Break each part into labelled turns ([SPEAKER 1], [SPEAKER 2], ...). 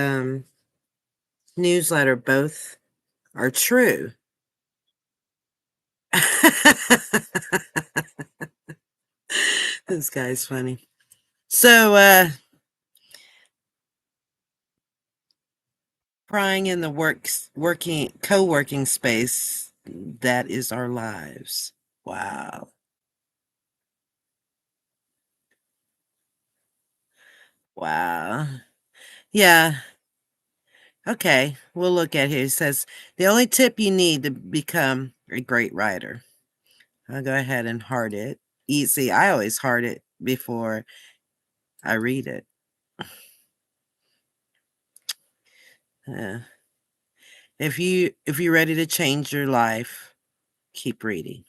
[SPEAKER 1] um, newsletter both are true. This guy's funny. So, crying in the co-working space, that is our lives. Wow. Wow. Yeah. Okay. We'll look at here. It says the only tip you need to become a great writer. I'll go ahead and heart it. See, I always heart it before I read it. Yeah. If you're ready to change your life, keep reading.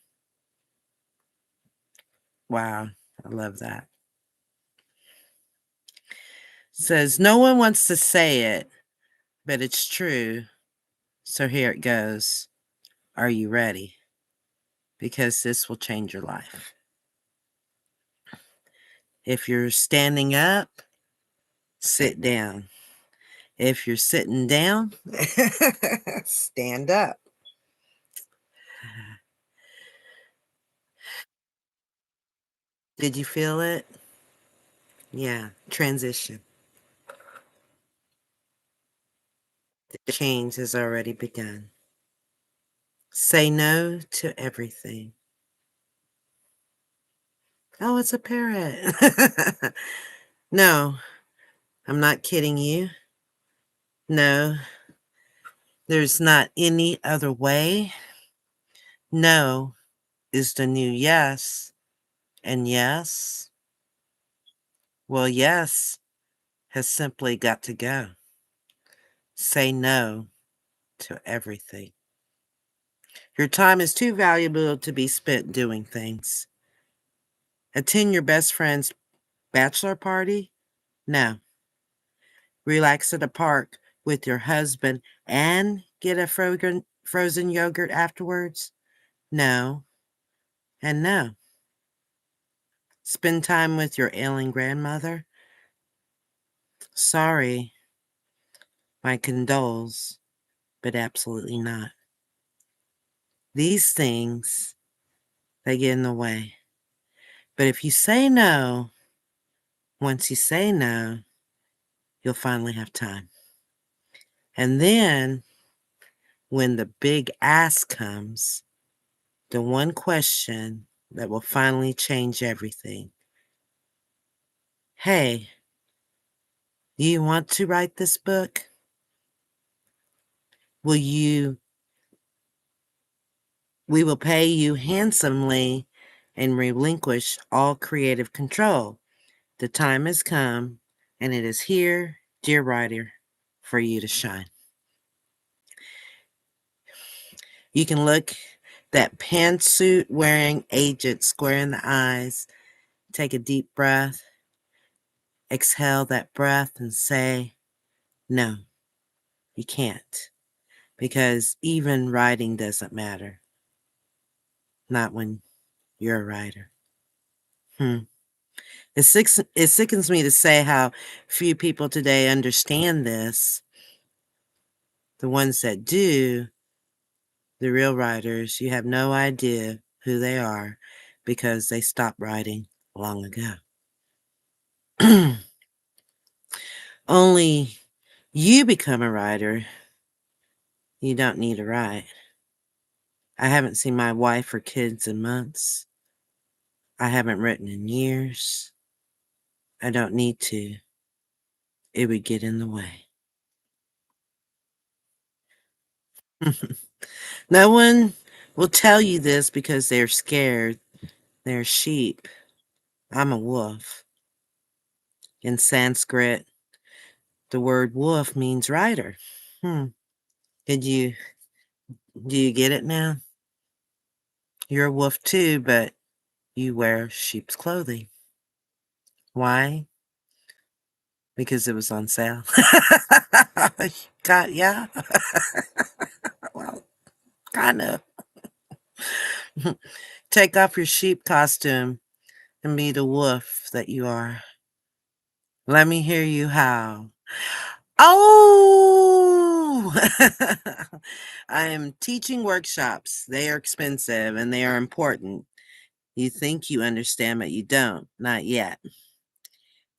[SPEAKER 1] Wow, I love that. Says no one wants to say it, but it's true. So here it goes. Are you ready? Because this will change your life. If you're standing up, sit down. If you're sitting down, stand up. Did you feel it? Yeah, transition. The change has already begun. Say no to everything. Oh, it's a parrot. No, I'm not kidding you. No, there's not any other way. No is the new yes. And yes, well, yes has simply got to go. Say no to everything. Your time is too valuable to be spent doing things. Attend your best friend's bachelor party? No. Relax at a park with your husband and get a frozen yogurt afterwards? No. And no. Spend time with your ailing grandmother? Sorry, my condoles, but absolutely not. These things, they get in the way. But if you say no, once you say no, you'll finally have time. And then when the big ask comes, the one question that will finally change everything. Hey, do you want to write this book? We will pay you handsomely and relinquish all creative control. The time has come, and it is here, dear writer, for you to shine. You can look that pantsuit wearing agent square in the eyes, take a deep breath, exhale that breath, and say, no, you can't. Because even writing doesn't matter. Not when you're a writer. It sickens me to say how few people today understand this. The ones that do, the real writers, you have no idea who they are because they stopped writing long ago. Only you become a writer. You don't need to write. I haven't seen my wife or kids in months. I haven't written in years. I don't need to. It would get in the way. No one will tell you this because they're scared. They're sheep. I'm a wolf. In Sanskrit, the word wolf means rider. Did you do you get it now? You're a wolf too, but you wear sheep's clothing. Why? Because it was on sale. Yeah. Well, kind of. Take off your sheep costume and be the wolf that you are. Let me hear you howl. Oh! I am teaching workshops. They are expensive and they are important. You think you understand, but you don't. Not yet.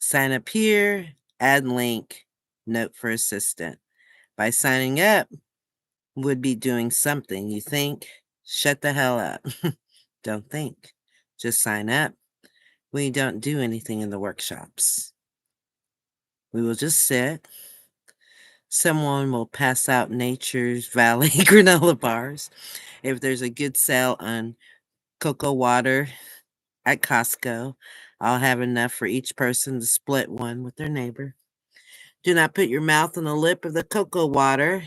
[SPEAKER 1] Sign up here, add link, note for assistant. By signing up, would be doing something. You think? Shut the hell up. Don't think. Just sign up. We don't do anything in the workshops. We will just sit. Someone will pass out Nature's Valley granola bars. If there's a good sale on cocoa water at Costco, I'll have enough for each person to split one with their neighbor. Do not put your mouth on the lip of the cocoa water.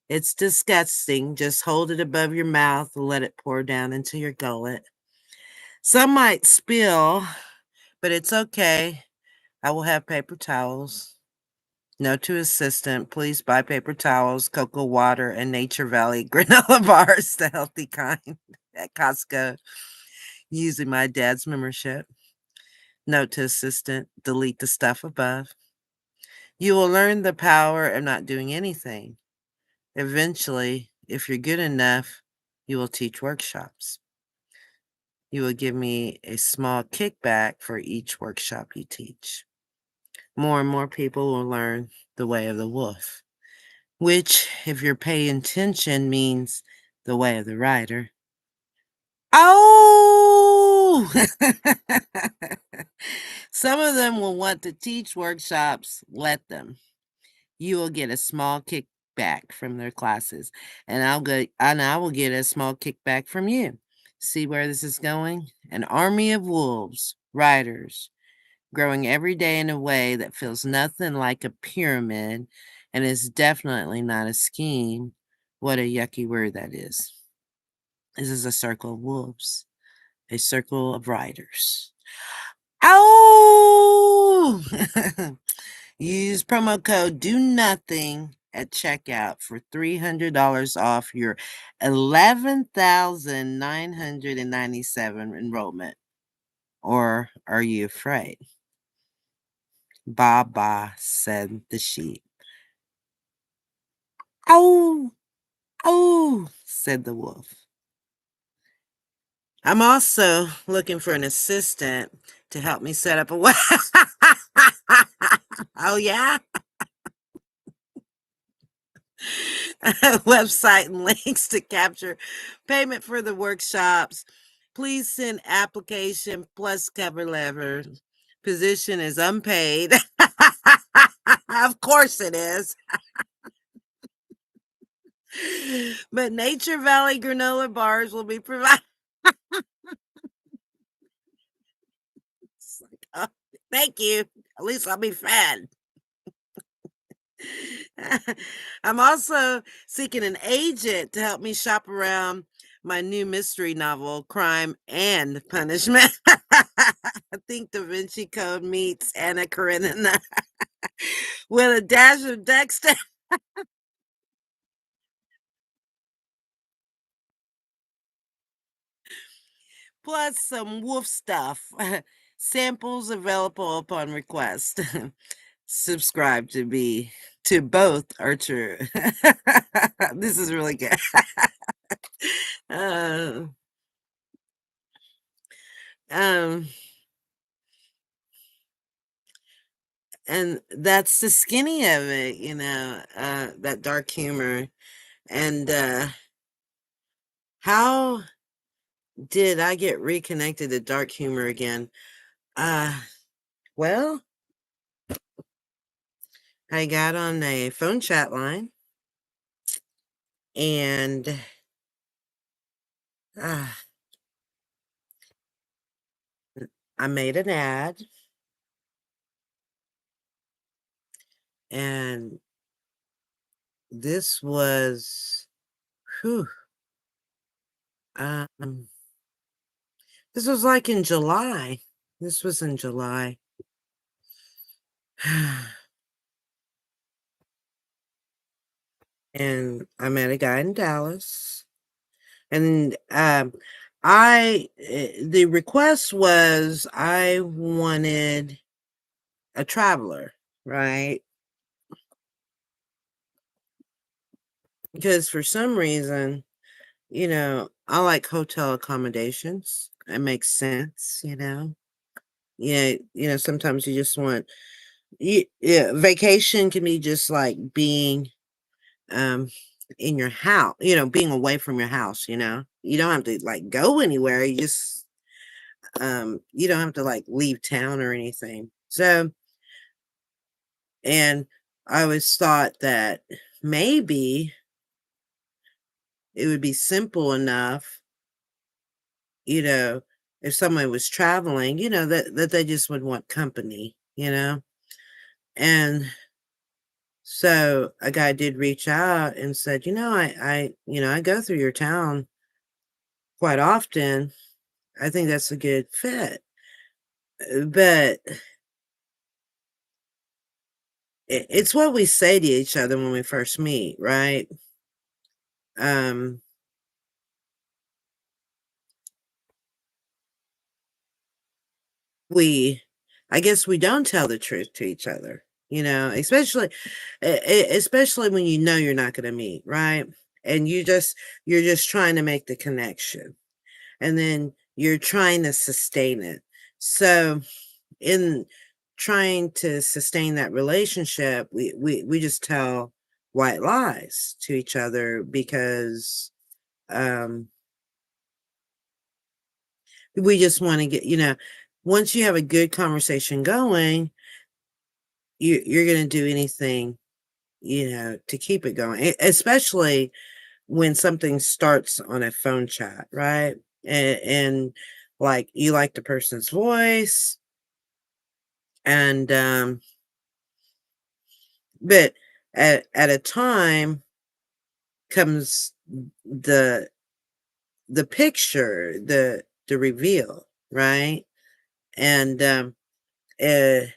[SPEAKER 1] It's disgusting. Just hold it above your mouth and let it pour down into your gullet. Some might spill, but it's okay. I will have paper towels. Note to assistant, please buy paper towels, cocoa water, and Nature Valley granola bars, the healthy kind, at Costco, using my dad's membership. Note to assistant, delete the stuff above. You will learn the power of not doing anything. Eventually, if you're good enough, you will teach workshops. You will give me a small kickback for each workshop you teach. More and more people will learn the way of the wolf, which, if you're paying attention, means the way of the rider. Oh! Some of them will want to teach workshops. Let them. You will get a small kickback from their classes, and I will get a small kickback from you. See where this is going? An army of wolves, riders, growing every day in a way that feels nothing like a pyramid and is definitely not a scheme. What a yucky word that is. This is a circle of wolves, a circle of riders. Oh! Use promo code Do Nothing at checkout for $300 off your 11,997 enrollment. Or are you afraid? Ba ba, said the sheep. Oh, oh, said the wolf. I'm also looking for an assistant to help me set up a oh yeah, website and links to capture payment for the workshops. Please send application plus cover letter. Position is unpaid. Of course it is. But Nature Valley granola bars will be provided. Oh, thank you. At least I'll be fed. I'm also seeking an agent to help me shop around my new mystery novel, Crime and Punishment. I think Da Vinci Code meets Anna Karenina with a dash of Dexter. Plus some wolf stuff. Samples available upon request. Subscribe to both are true. This is really good. uh, um, and that's the skinny of it, that dark humor. And how did I get reconnected to dark humor again? Uh, well, I got on a phone chat line and uh, I made an ad, and this was, whew, um, this was like in July. This was in July. And I met a guy in Dallas. And the request was I wanted a traveler, right? because for some reason, I like hotel accommodations. It makes sense, you know? Yeah, sometimes you just want yeah, vacation can be just like being um in your house, being away from your house, you know. You don't have to like go anywhere. You don't have to like leave town or anything. So, and I always thought that maybe it would be simple enough, you know, if someone was traveling, that they just would want company, you know? And so a guy did reach out and said, I go through your town quite often. I think that's a good fit. But it's what we say to each other when we first meet, right? Um, we, I guess we don't tell the truth to each other, especially when you know you're not going to meet, right? And you're just trying to make the connection, and then you're trying to sustain it. So in trying to sustain that relationship, we just tell white lies to each other because um we just want to get, once you have a good conversation going, you're going to do anything, to keep it going, especially when something starts on a phone chat, right? And like you like the person's voice, and but at a time comes the picture, the reveal, right? And uh, and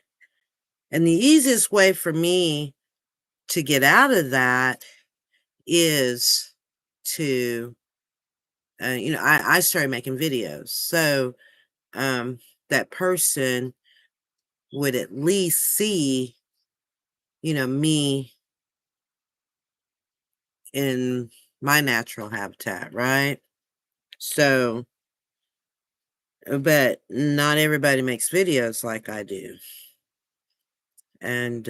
[SPEAKER 1] the easiest way for me to get out of that is to I started making videos, so that person would at least see, me in my natural habitat, right? So, but not everybody makes videos like I do. And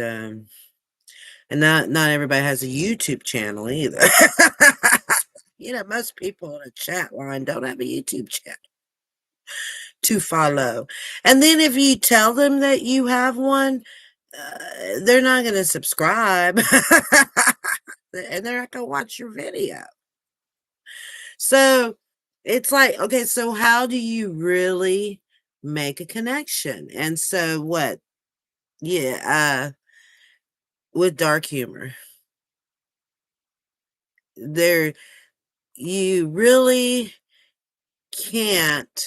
[SPEAKER 1] not everybody has a YouTube channel either. Most people on a chat line don't have a YouTube channel to follow. And then if you tell them that you have one, they're not going to subscribe and they're not going to watch your video. So it's like, okay, so how do you really make a connection? And so what? Yeah, with dark humor, there you really can't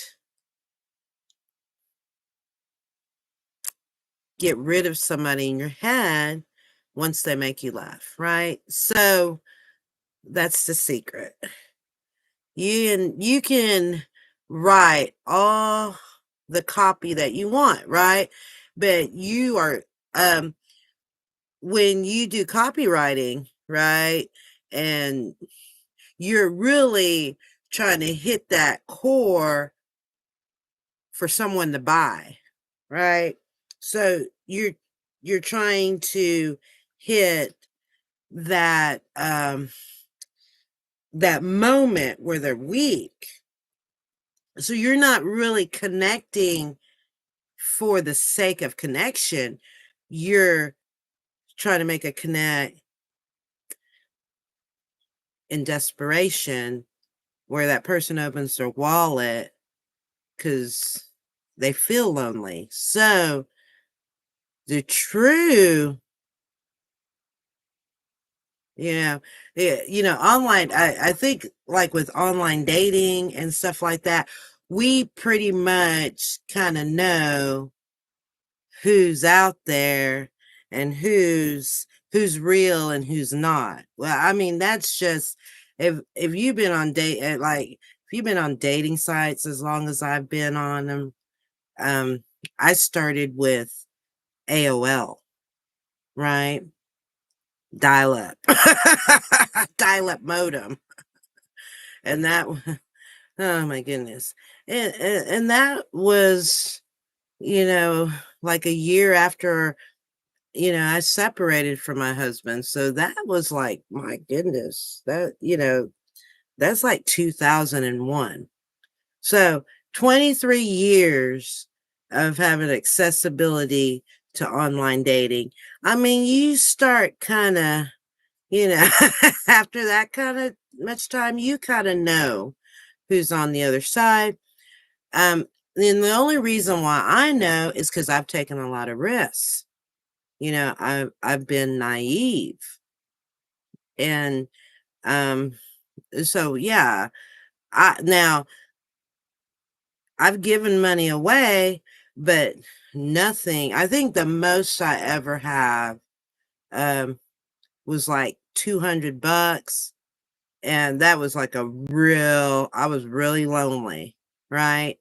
[SPEAKER 1] get rid of somebody in your head once they make you laugh, right? So that's the secret. You can write all the copy that you want, right? But you are when you do copywriting, right? And you're really trying to hit that core for someone to buy, right? So you're trying to hit that that moment where they're weak. So you're not really connecting for the sake of connection. You're trying to make a connect in desperation where that person opens their wallet because they feel lonely. So the true, you know, online, I think like with online dating and stuff like that, we pretty much kind of know who's out there and who's real and who's not. Well, I mean, that's just if you've been on if you've been on dating sites as long as I've been on them. I started with AOL, right? dial-up. Dial-up modem. And that, oh my goodness. And that was, like a year after, I separated from my husband. So that was like, my goodness, that's like 2001. So 23 years of having accessibility to online dating. I mean, you start kind of, after that kind of much time, you kind of know who's on the other side. And the only reason why I know is because I've taken a lot of risks. I've been naive. And so yeah, now I've given money away, but nothing. I think the most I ever have was like $200. And that was like I was really lonely, right?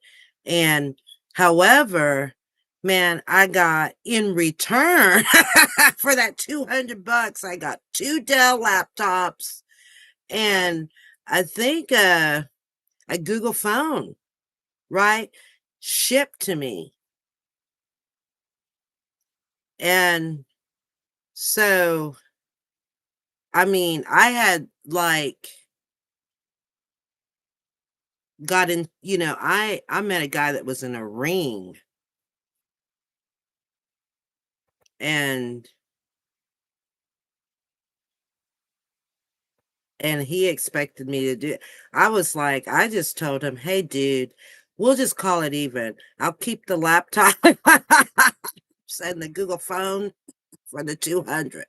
[SPEAKER 1] And however, man, I got in return for that $200, I got 2 Dell laptops and I think a Google phone, right? Shipped to me. And so, I mean, I had like got in, I met a guy that was in a ring and he expected me to do it. I was like, I just told him, hey dude, we'll just call it even. I'll keep the laptop and the Google phone for the 200.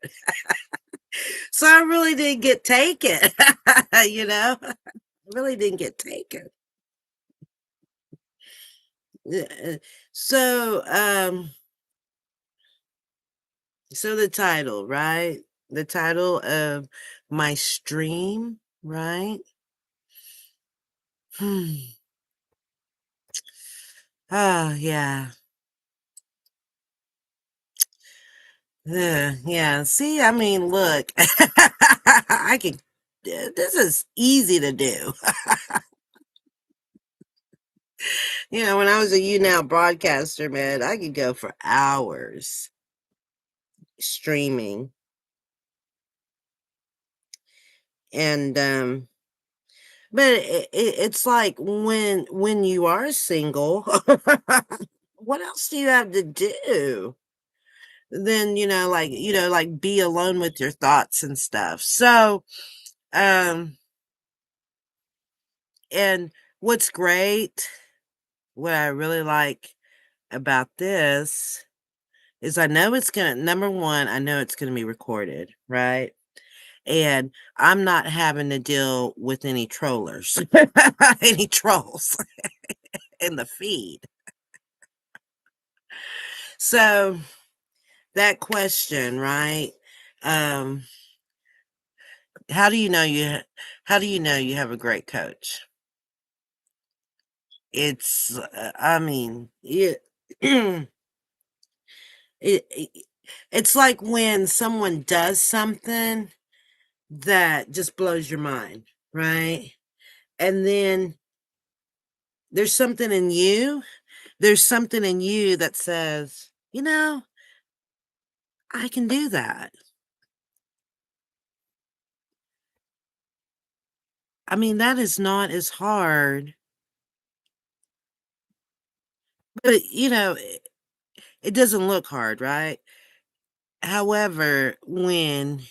[SPEAKER 1] So I really didn't get taken. I really didn't get taken. So so the title, right? The title of my stream, right? Yeah. Yeah. See, I mean, look, I can, this is easy to do. When I was a YouNow broadcaster, man, I could go for hours streaming. And, but it's like when you are single, what else do you have to do? Then, like be alone with your thoughts and stuff. So, um, and what's great, what I really like about this is I know it's gonna, number one, I know it's gonna be recorded, right? And I'm not having to deal with any trollers, any trolls in the feed. So that question, right? Um, how do you know you have a great coach? It's, I mean, it, it it's like when someone does something that just blows your mind, right? And then there's something in you, that says, I can do that. I mean, that is not as hard, but it doesn't look hard, right? However, when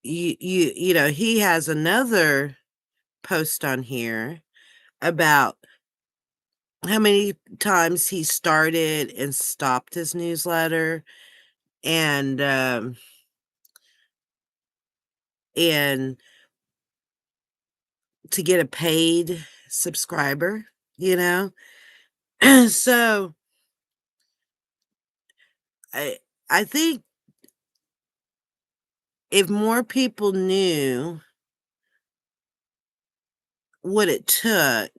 [SPEAKER 1] he has another post on here about how many times he started and stopped his newsletter and and to get a paid subscriber, you know? So I I think if more people knew what it took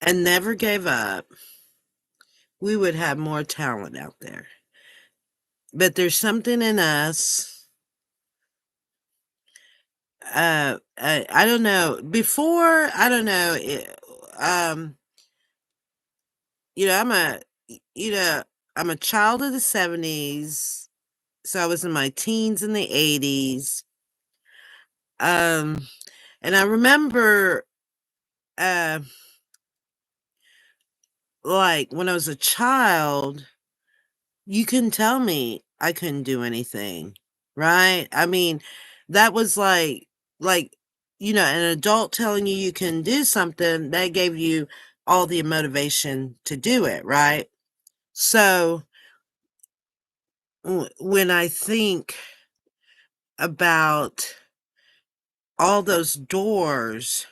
[SPEAKER 1] and never gave up, we would have more talent out there. But there's something in us. I don't know. Before, I don't know. Um, you know, you know, I'm a child of the 70s, so I was in my teens in the 80s. And I remember, uh, like when I was a child, you couldn't tell me I couldn't do anything, right? I mean, that was like, an adult telling you you can do something, that gave you all the motivation to do it, right? So when I think about all those doors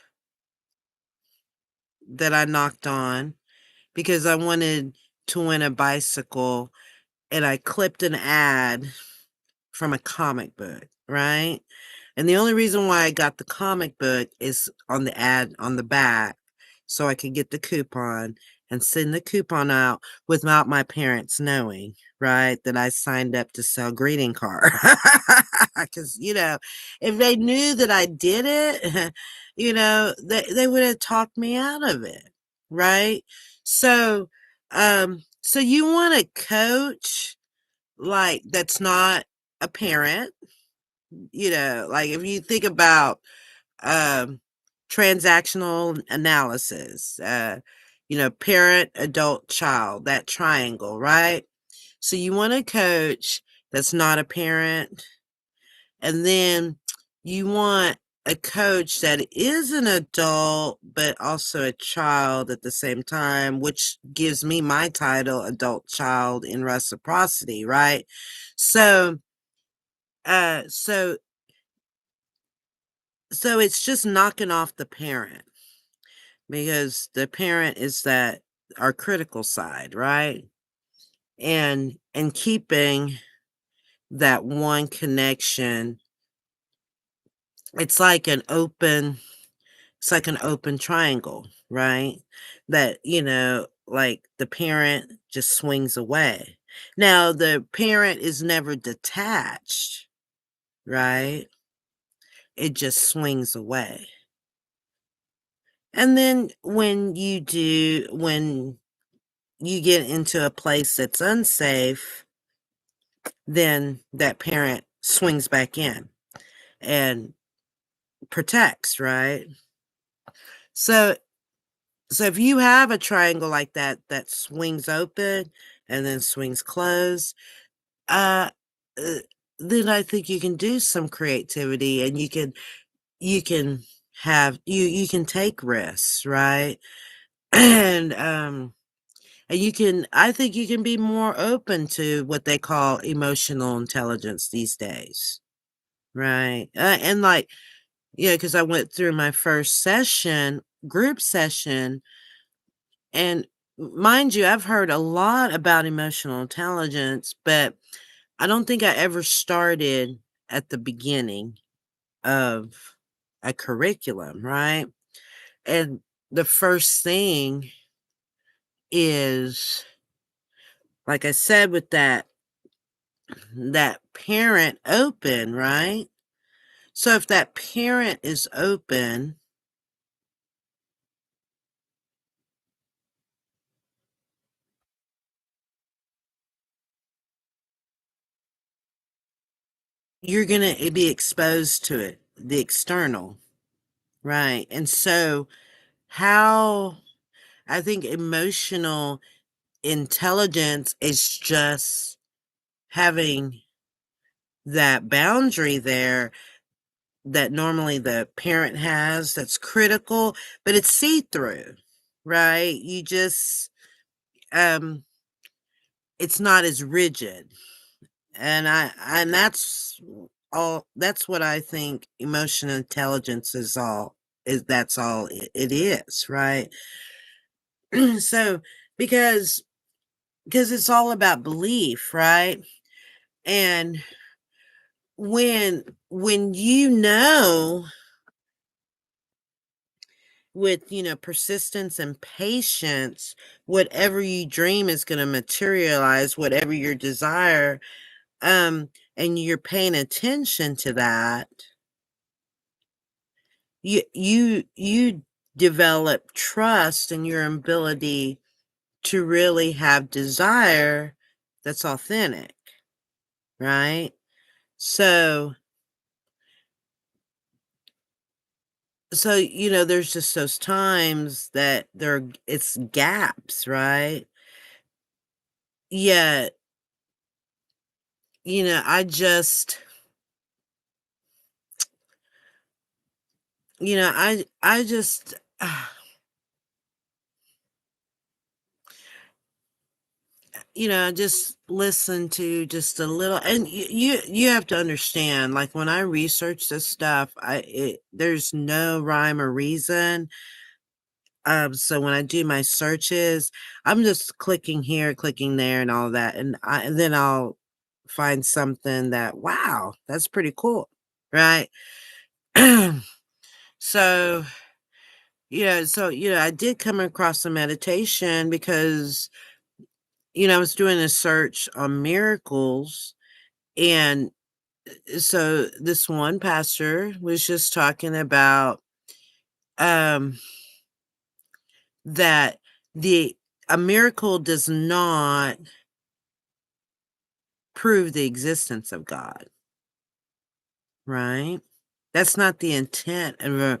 [SPEAKER 1] that I knocked on because I wanted to win a bicycle and I clipped an ad from a comic book, right? And the only reason why I got the comic book is on the ad on the back, so I could get the coupon and send the coupon out without my parents knowing, right? That I signed up to sell greeting cards. Because, if they knew that I did it, they would have talked me out of it, right? So, so you want a coach like that's not a parent, like if you think about um transactional analysis, parent, adult, child, that triangle, right? So you want a coach that's not a parent, and then you want a coach that is an adult but also a child at the same time, which gives me my title, adult child in reciprocity, right? So uh so so it's just knocking off the parent, because the parent is that our critical side, right? And keeping that one connection. It's like an open it's like an open triangle, right? That, like the parent just swings away. Now, the parent is never detached, right? It just swings away. And then when you get into a place that's unsafe, then that parent swings back in and protects, right? So so if you have a triangle like that swings open and then swings closed, uh, uh then I think you can do some creativity, and you can you can take risks, right? And I think you can be more open to what they call emotional intelligence these days, right? And like, because I went through my first group session, and mind you, I've heard a lot about emotional intelligence, but I don't think I ever started at the beginning of a curriculum, right? And the first thing is, like I said, with that parent open, right? So if that parent is open, you're going to be exposed to it, the external, right? And so, how I think emotional intelligence is just having that boundary there that normally the parent has, that's critical, but it's see through, right? You just, um, it's not as rigid. And that's what I think emotional intelligence that's all it is, right? So because it's all about belief, right? And when when you know with, persistence and patience, whatever you dream is going to materialize, whatever your desire, and you're paying attention to that, you develop trust in your ability to really have desire that's authentic, right? So there's just those times that it's gaps, right? Yet, I just, I just, just listen to just a little, and you have to understand, like when I research this stuff, there's no rhyme or reason. So when I do my searches, I'm just clicking here, clicking there, and all that, and then I'll find something that, wow, that's pretty cool, right? So, I did come across a meditation because, I was doing a search on miracles, and so this one pastor was just talking about, um, that the a miracle does not prove the existence of God, right? That's not the intent of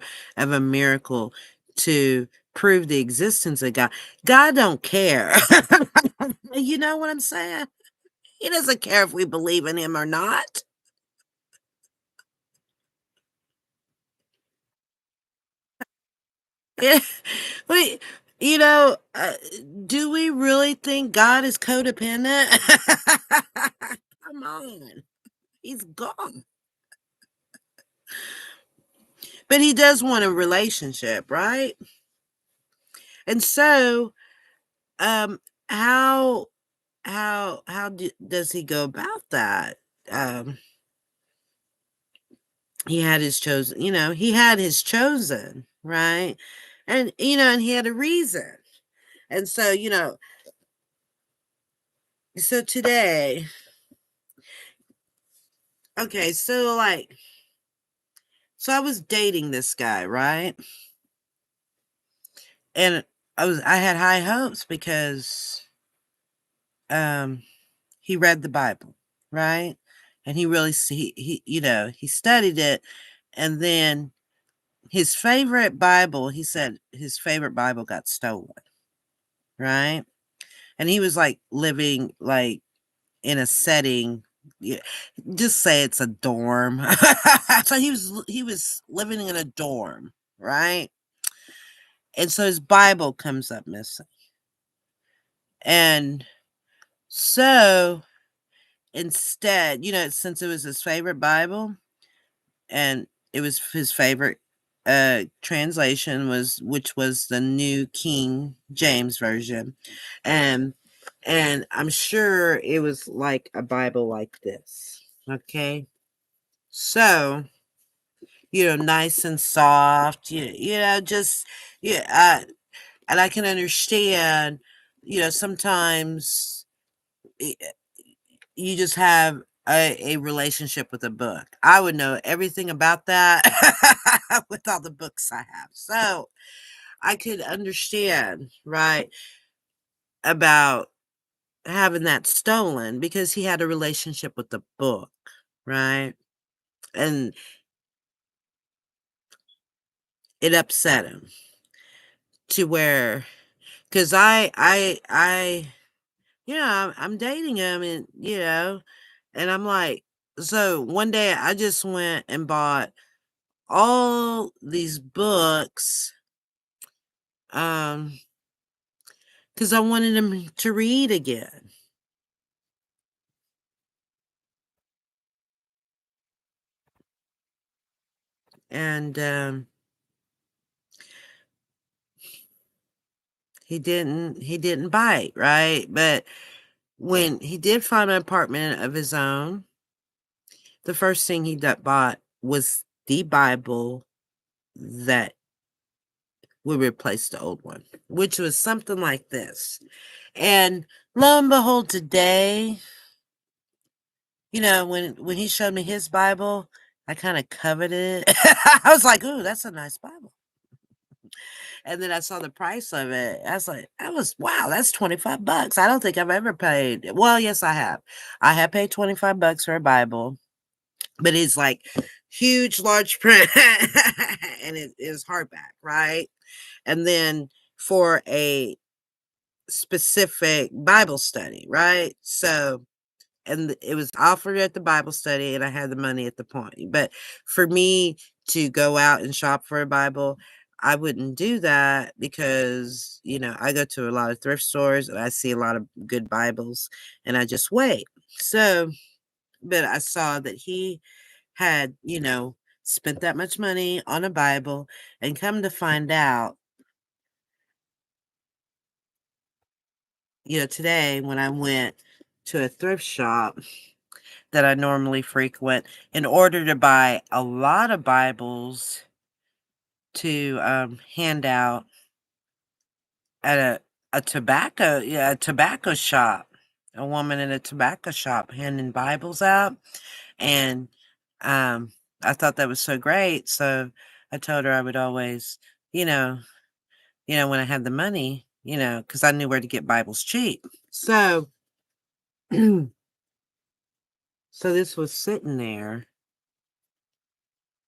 [SPEAKER 1] a miracle, to prove the existence of God. God don't care. You know what I'm saying? He doesn't care if we believe in him or not. Yeah. Wait, do we really think God is codependent? Come on. He's gone. But he does want a relationship, right? And so, um, how does he go about that? Um, he had his chosen, right? And and he had a reason. And so, so today, okay, so I was dating this guy, right? And I had high hopes because um he read the Bible, right? And he really he studied it, and then he said his favorite Bible got stolen, right? And he was like living like in a setting, yeah, just say it's a dorm. So he was living in a dorm, right? And so his Bible comes up missing. And so instead, since it was his favorite Bible, and it was his favorite translation, which was the New King James Version. And I'm sure it was like a Bible like this. Okay. So, nice and soft, just, yeah, and I can understand, sometimes you just have a relationship with a book. I would know everything about that with all the books I have. So I could understand, right, about having that stolen because he had a relationship with the book, right? And it upset him to where, because I'm dating him, and and I'm like, so one day I just went and bought all these books, um because I wanted him to read again. And he didn't bite, right? But when he did find an apartment of his own, the first thing he bought was the Bible that would replace the old one, which was something like this. And lo and behold, today, when he showed me his Bible, I kind of coveted it. I was like, "Ooh, that's a nice Bible." And then I saw the price of it. I was like, wow, that's $25. I don't think I've ever paid. Well, yes, I have. I have paid $25 for a Bible, but it's like huge, large print, and it is hardback, right? And then for a specific Bible study, right? So, and it was offered at the Bible study, and I had the money at the point. But for me to go out and shop for a Bible, I wouldn't do that because, I go to a lot of thrift stores and I see a lot of good Bibles and I just wait. So, but I saw that he had, spent that much money on a Bible, and come to find out, today when I went to a thrift shop that I normally frequent in order to buy a lot of Bibles to hand out at a tobacco shop. A woman in a tobacco shop handing Bibles out, and um, I thought that was so great. So I told her I would always, you know, when I had the money, because I knew where to get Bibles cheap. So, so this was sitting there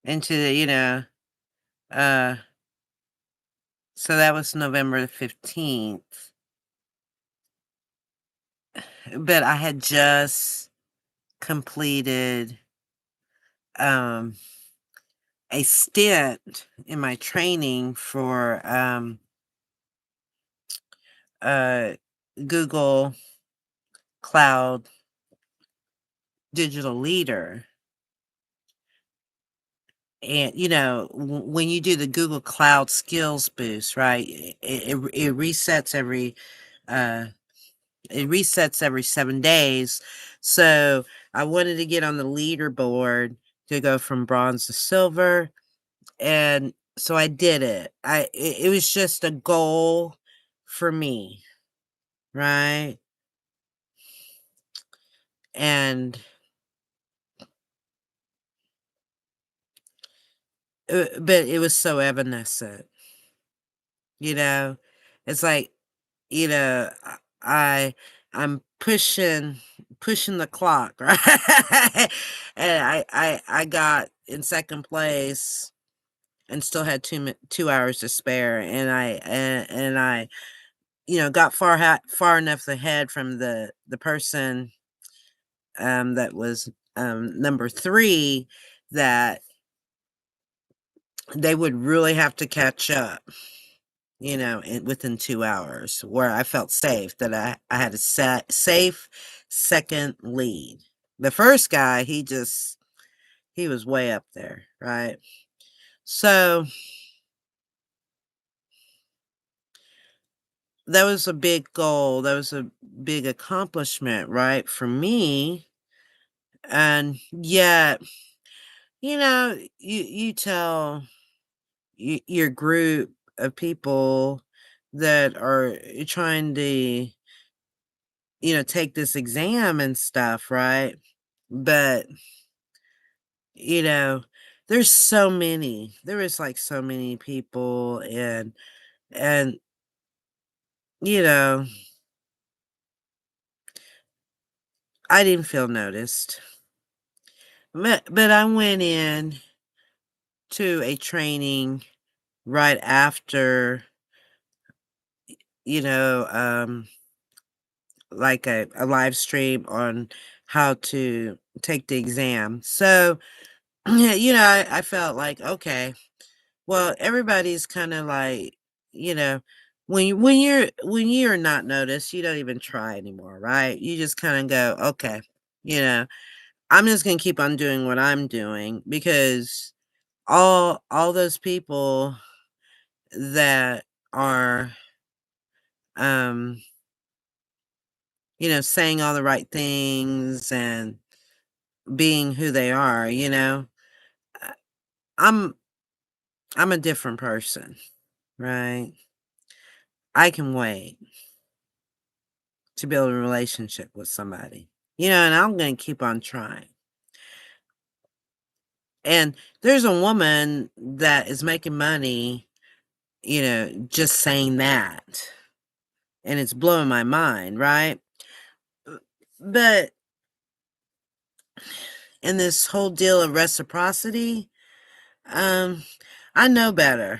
[SPEAKER 1] into the, uh, so that was November the 15th. But I had just completed um, a stint in my training for uh, Google Cloud Digital Leader. And when you do the Google Cloud Skills Boost, right? It resets every uh, 7 days. So I wanted to get on the leaderboard to go from bronze to silver, and so I did it. It was just a goal for me, right? And but it was so evanescent, you know. It's like, you know, I I'm pushing the clock, right? And I got in second place and still had 2 hours to spare, and I got far enough ahead from the person that was number 3, that they would really have to catch up, within 2 hours, where I felt safe that I had a safe second lead. The first guy, he was way up there, right? So that was a big goal. That was a big accomplishment, right, for me. And yet, you tell your group of people that are trying to, take this exam and stuff, right? But, you know, there is like so many people, and, you know, I didn't feel noticed. But I went in to a training right after, you know, like a live stream on how to take the exam. So, I felt like, okay, well, everybody's kind of like, you know, when you're not noticed, you don't even try anymore, right? You just kind of go, okay, you know, I'm just gonna keep on doing what I'm doing, because all those people that are um saying all the right things and being who they are, uh, I'm I'm a different person, right? I can wait to build a relationship with somebody, and I'm going to keep on trying. And there's a woman that is making money, just saying that. And it's blowing my mind, right? But in this whole deal of reciprocity, I know better.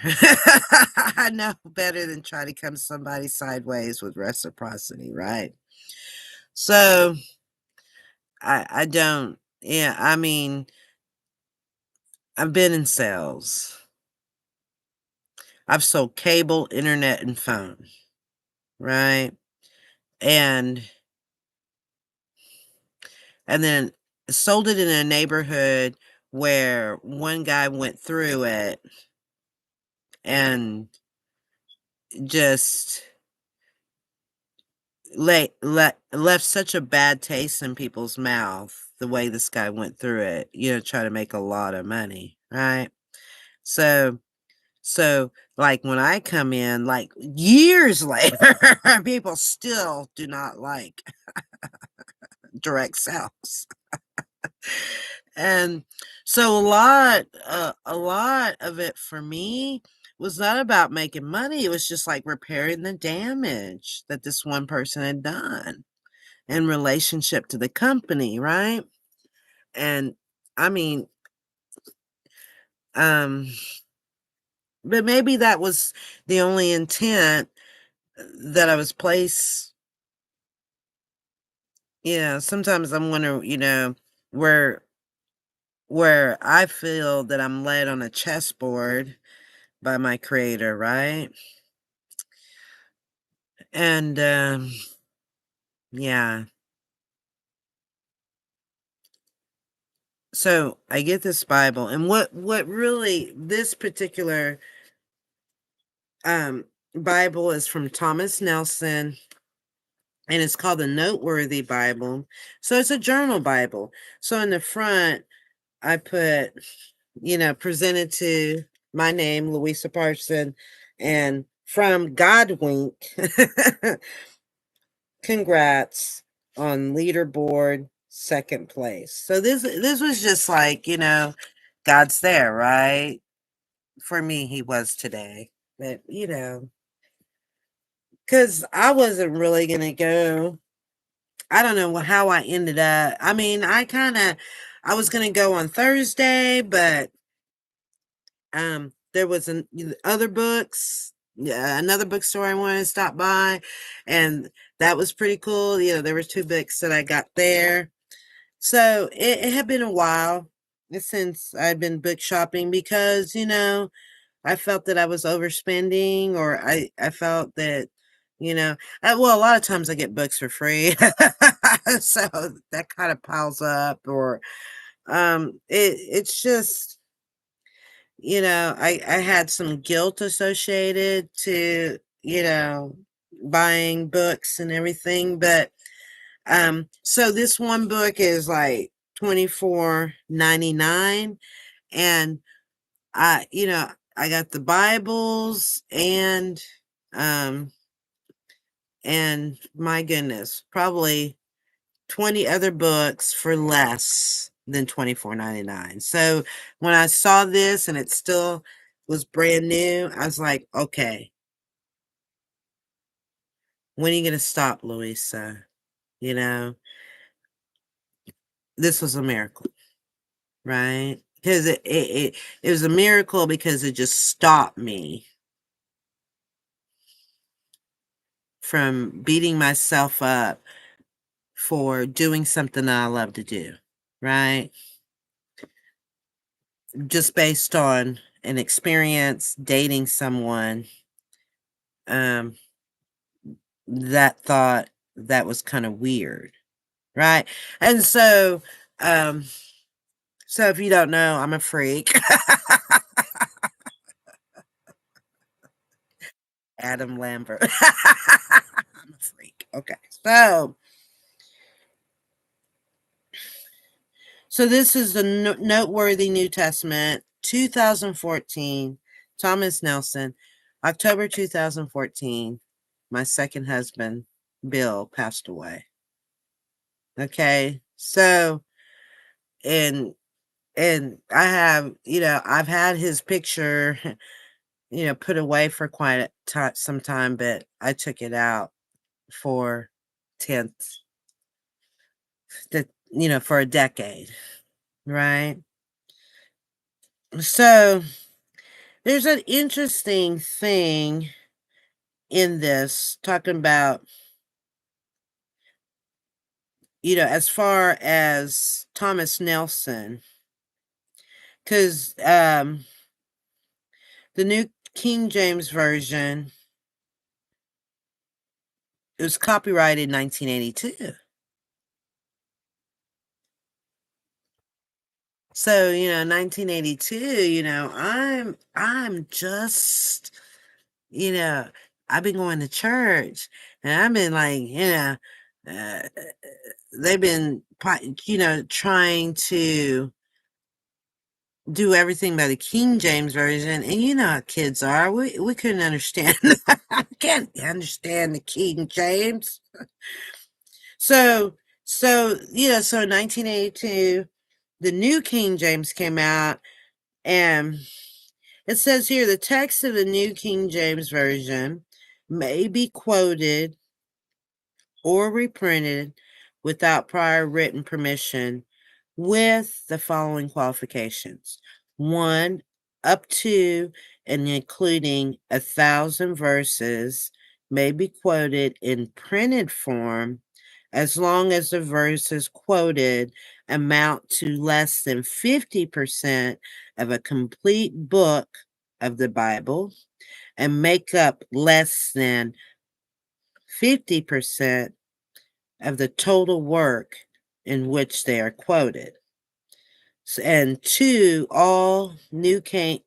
[SPEAKER 1] I know better than try to come somebody sideways with reciprocity, right? So I don't. Yeah, I mean, I've been in sales. I've sold cable, internet, and phone, right? And then sold it in a neighborhood where one guy went through it and just left such a bad taste in people's mouth the way this guy went through it, try to make a lot of money, right? So like when I come in, like years later, people still do not like direct sales. And so a lot of it for me was not about making money. It was just like repairing the damage that this one person had done in relationship to the company, right? And I mean, but maybe that was the only intent that I was placed. Sometimes I'm wondering, where I feel that I'm led on a chessboard by my creator, right? And yeah. So I get this Bible, and what really this particular Bible is from Thomas Nelson, and it's called the Noteworthy Bible. So it's a journal Bible. So in the front, I put, presented to my name, Louisa Parson, and from Godwink, congrats on leaderboard second place. So this was just like, God's there, right? For me, he was today. But, because I wasn't really going to go. I don't know how I ended up. I mean, I was going to go on Thursday, but there was other books, another bookstore I wanted to stop by, and that was pretty cool. There were 2 books that I got there. So it had been a while since I'd been book shopping because, I felt that I was overspending, or I felt that, well, a lot of times I get books for free. So that kind of piles up, or it's just, I had some guilt associated to, buying books and everything. But so this one book is like $24.99, and I got the Bibles um and my goodness, probably 20 other books for less than $24.99. So when I saw this and it still was brand new, I was like, okay, when are you going to stop, Louisa? This was a miracle, right? Because it was a miracle because it just stopped me from beating myself up for doing something that I love to do, right? Just based on an experience dating someone um that thought that was kind of weird, right? And so if you don't know, I'm a freak. Adam Lambert. I'm a freak. Okay. So this is the Noteworthy New Testament, 2014, Thomas Nelson. October 2014, my second husband, Bill, passed away. Okay. So, and I have, I've had his picture, put away for quite some time, but I took it out for 10th, for a decade, right? So there's an interesting thing in this talking about, as far as Thomas Nelson, because the New King James Version, it was copyrighted in 1982. So, 1982, I'm just, you know, I've been going to church and I've been like, uh, they've been, trying to do everything by the King James Version. And you know how kids are. We couldn't understand. I can't understand the King James. So, so in 1982, the New King James came out, and it says here the text of the New King James Version may be quoted or reprinted without prior written permission with the following qualifications. 1, up to and including 1,000 verses may be quoted in printed form as long as the verses quoted amount to less than 50% of a complete book of the Bible and make up less than 50% of the total work in which they are quoted. And 2, all New King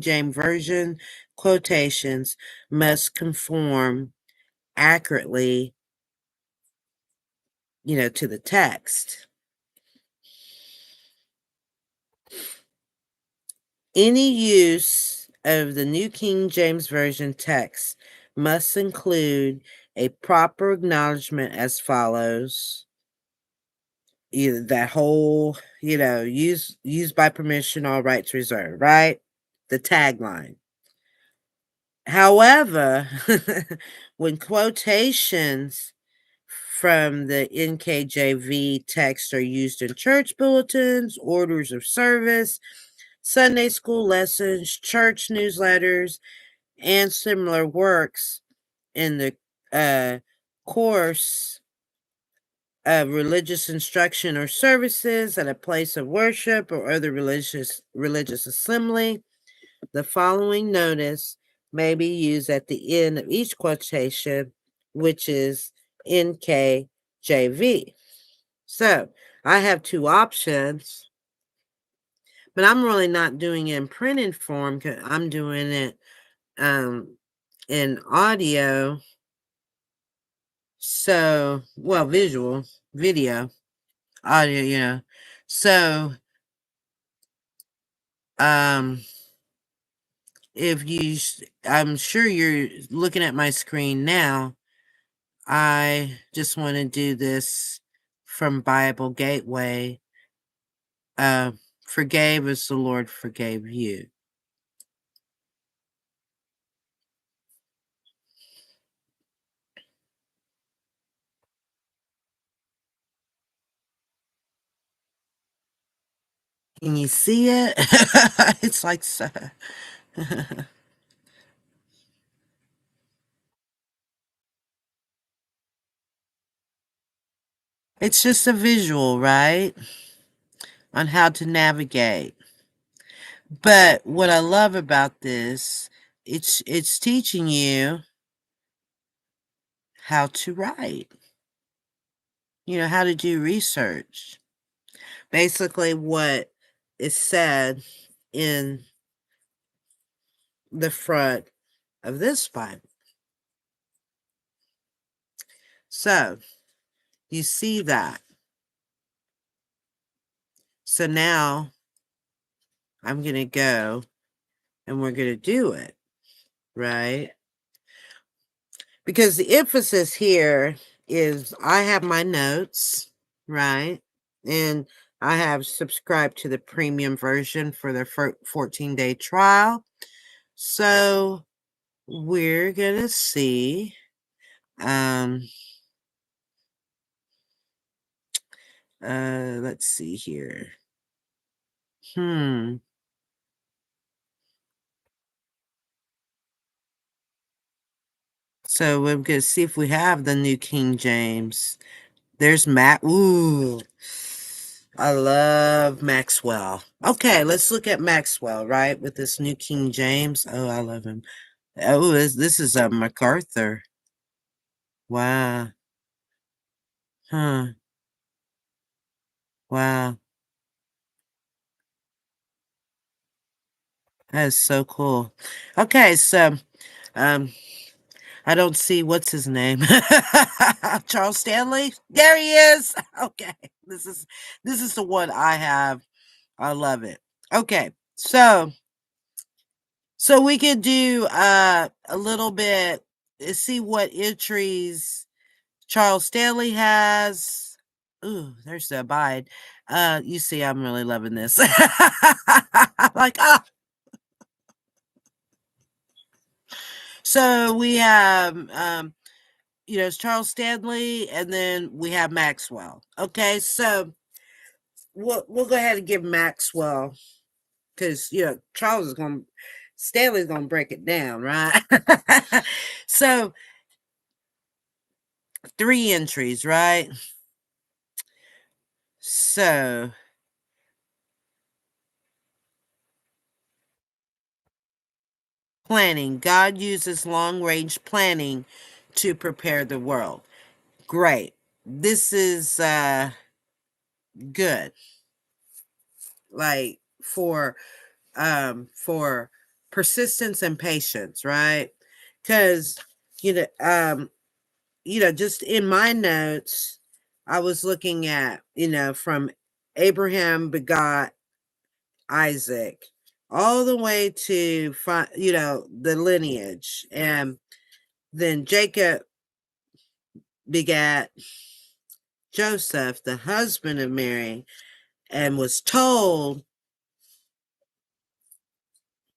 [SPEAKER 1] James Version quotations must conform accurately, to the text. Any use of the New King James Version text must include a proper acknowledgement as follows. Either that whole, used by permission, all rights reserved, right? The tagline. However, when quotations from the NKJV text are used in church bulletins, orders of service, Sunday school lessons, church newsletters, and similar works in the course of religious instruction or services at a place of worship or other religious assembly, the following notice may be used at the end of each quotation, which is NKJV. So I have two options, but I'm really not doing it in printed form because I'm doing it in audio. So, well, video, audio, So, if I'm sure you're looking at my screen now. I just want to do this from Bible Gateway. Forgave as the Lord forgave you. Can you see it? It's like so. It's just a visual, right? On how to navigate. But what I love about this, it's teaching you how to write. How to do research. Basically what is said in the front of this Bible. So, you see that. So now I'm going to go and we're going to do it, right? Because the emphasis here is I have my notes, right? And I have subscribed to the premium version for the 14-day trial. So we're going to see. Let's see here. So we're going to see if we have the New King James. There's Matt. Ooh, I love Maxwell. Okay, let's look at Maxwell, right? With this New King James. Oh, I love him. Oh, this is a MacArthur. Wow. Huh. Wow. That is so cool. Okay, so I don't see what's his name. Charles Stanley. There he is. Okay. This is the one I have. I love it. Okay. So we could do a little bit, see what entries Charles Stanley has. Ooh, there's the abide. You see, I'm really loving this. Like, ah. So we have it's Charles Stanley, and then we have Maxwell. Okay, so we'll go ahead and give Maxwell, because Stanley's gonna break it down, right? So 3 entries, right? So planning. God uses long range planning to prepare the world. Great. This is good. Like for persistence and patience, right? Because just in my notes, I was looking at, from Abraham begot Isaac all the way to the lineage, and then Jacob begat Joseph, the husband of Mary, and was told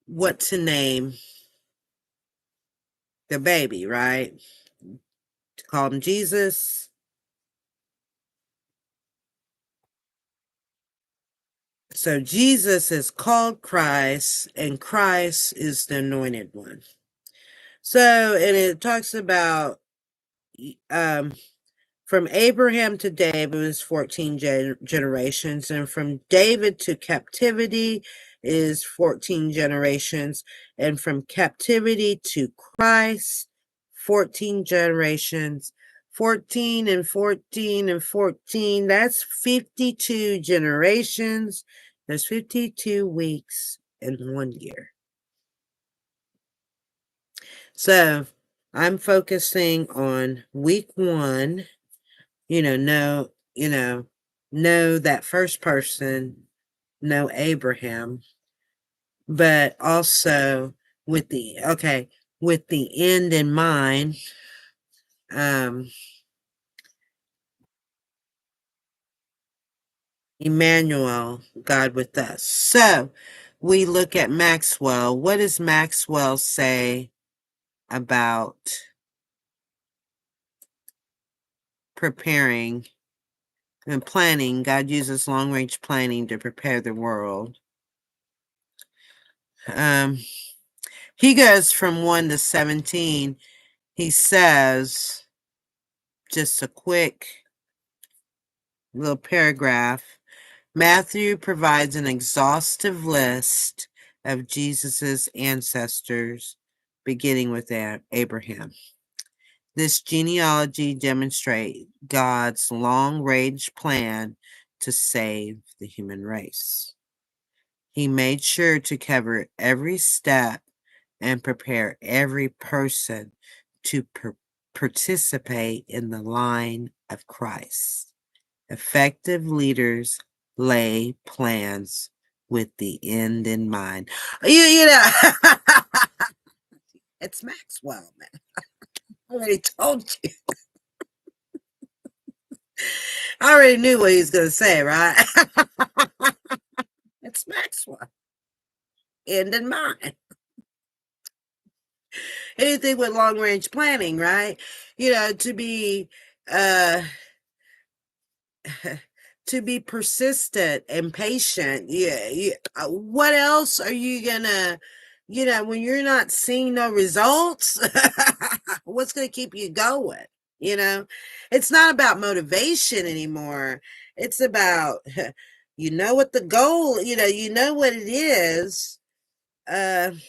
[SPEAKER 1] what to name the baby, right? To call him Jesus. So Jesus is called Christ, and Christ is the anointed one. So, and it talks about from Abraham to David is 14 generations, and from David to captivity is 14 generations, and from captivity to Christ, 14 generations. 14 and 14 and 14, that's 52 generations. There's 52 weeks in 1 year. So I'm focusing on week 1. Know that first person, know Abraham, but also with the end in mind, Emmanuel, God with us. So we look at Maxwell. What does Maxwell say about preparing and planning? God uses long range planning to prepare the world. He goes from 1 to 17. He says, just a quick little paragraph. Matthew provides an exhaustive list of Jesus's ancestors, beginning with Abraham. This genealogy demonstrates God's long-range plan to save the human race. He made sure to cover every step and prepare every person to participate in the line of Christ. Effective leaders lay plans with the end in mind. You know, it's Maxwell, man. I already told you. I already knew what he was going to say, right? It's Maxwell. End in mind. Anything with long range planning, right? To be to be persistent and patient. Yeah. What else are you gonna, when you're not seeing no results, what's gonna keep you going? It's not about motivation anymore. It's about, what the goal, what it is. And,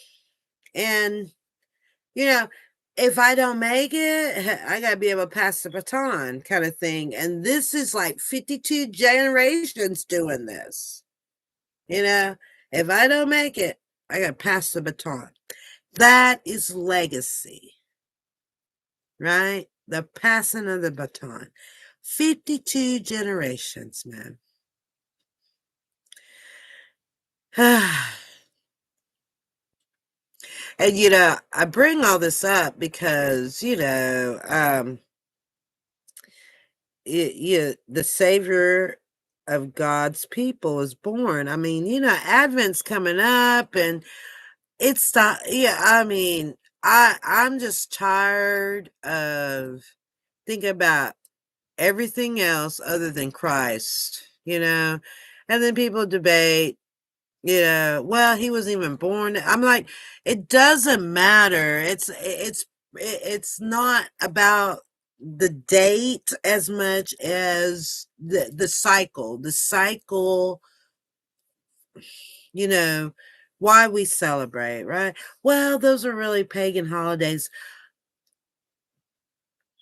[SPEAKER 1] you know, if I don't make it, I got to be able to pass the baton kind of thing. And this is like 52 generations doing this. If I don't make it, I got to pass the baton. That is legacy, right? The passing of the baton. 52 generations, man. And I bring all this up because the Savior of God's people is born. I mean, Advent's coming up, and it's the yeah. I mean, I'm just tired of thinking about everything else other than Christ. And then people debate. Well, he wasn't even born. I'm like, it doesn't matter. It's not about the date as much as the cycle. The cycle, why we celebrate, right? Well, those are really pagan holidays.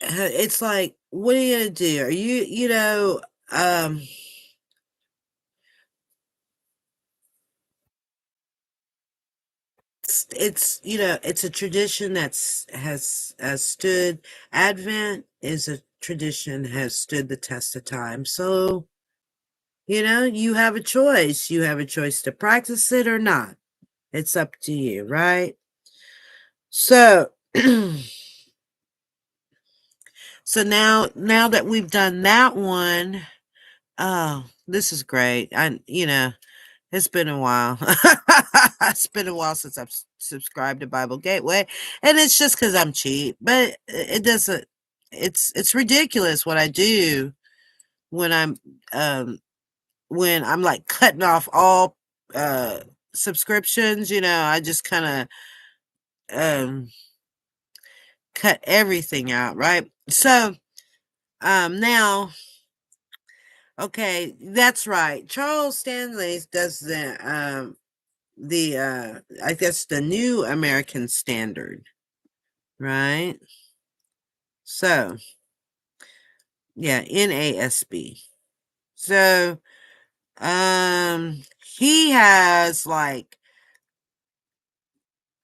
[SPEAKER 1] It's like, what are you gonna do? Are it's a tradition has stood. Advent is a tradition has stood the test of time. So you have a choice. You have a choice to practice it or not. It's up to you, right? So so now that we've done that one, oh, this is great. It's been a while. It's been a while since I've subscribed to Bible Gateway, and it's just because I'm cheap. But it doesn't. It's ridiculous what I do when I'm like cutting off all subscriptions. I just kind of cut everything out, right? So now. Okay, that's right. Charles Stanley does I guess the New American Standard, right? So, yeah, NASB. So, he has like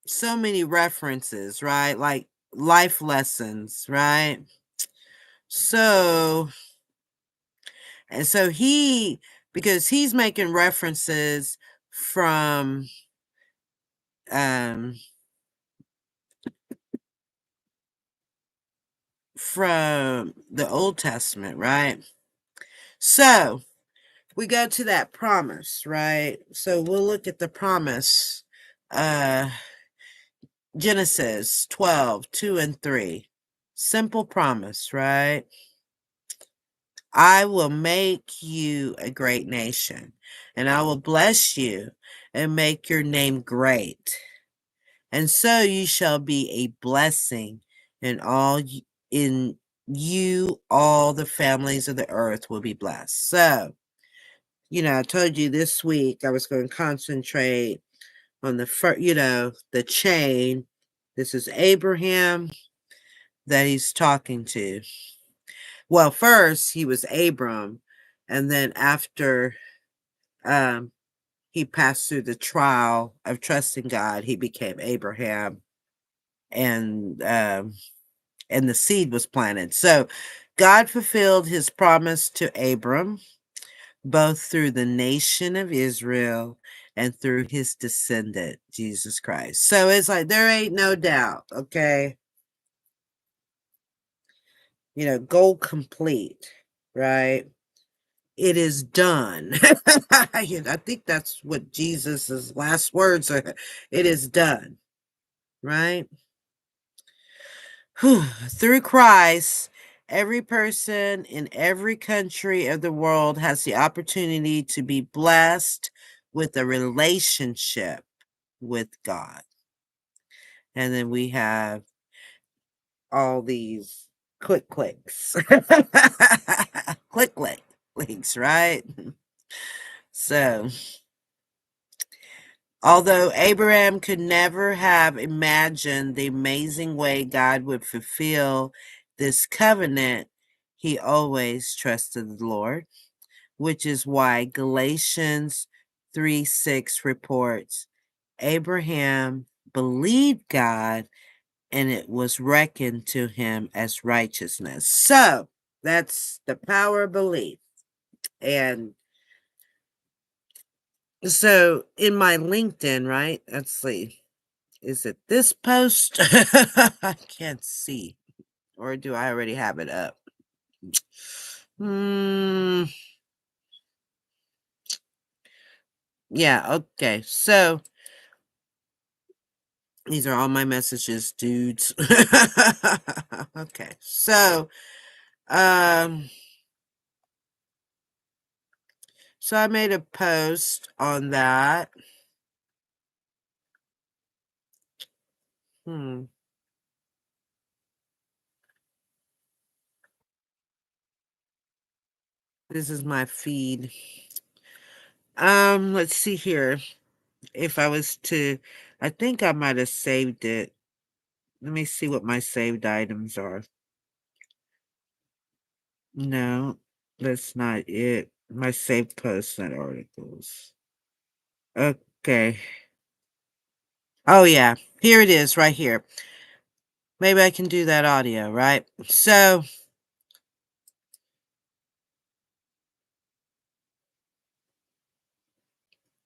[SPEAKER 1] so many references, right? Like life lessons, right? So, and so because he's making references from from the Old Testament, right? So we go to that promise, right? So we'll look at the promise. Genesis 12, 2 and 3. Simple promise, right? I will make you a great nation, and I will bless you and make your name great. And so you shall be a blessing, and in you all the families of the earth will be blessed. So, I told you this week I was going to concentrate on the chain. This is Abraham that he's talking to. Well, first he was Abram, and then after he passed through the trial of trusting God, he became Abraham, and the seed was planted. So God fulfilled his promise to Abram both through the nation of Israel and through his descendant, Jesus Christ. So it's like, there ain't no doubt, okay? Goal complete, right? It is done. I think that's what Jesus's last words are. It is done, right? Through Christ, every person in every country of the world has the opportunity to be blessed with a relationship with God. And then we have all these clicks. click links, right? So, although Abraham could never have imagined the amazing way God would fulfill this covenant, he always trusted the Lord, which is why Galatians 3:6 reports Abraham believed God and it was reckoned to him as righteousness. So that's the power of belief. And so in my LinkedIn, right? Let's see. Is it this post? I can't see. Or do I already have it up? Yeah, okay. So these are all my messages, dudes. Okay. So I made a post on that. This is my feed. Let's see here. If I was to, I think I might have saved it. Let me see what my saved items are. No, that's not it. My saved posts and articles. Okay. Oh, yeah. Here it is right here. Maybe I can do that audio, right? So,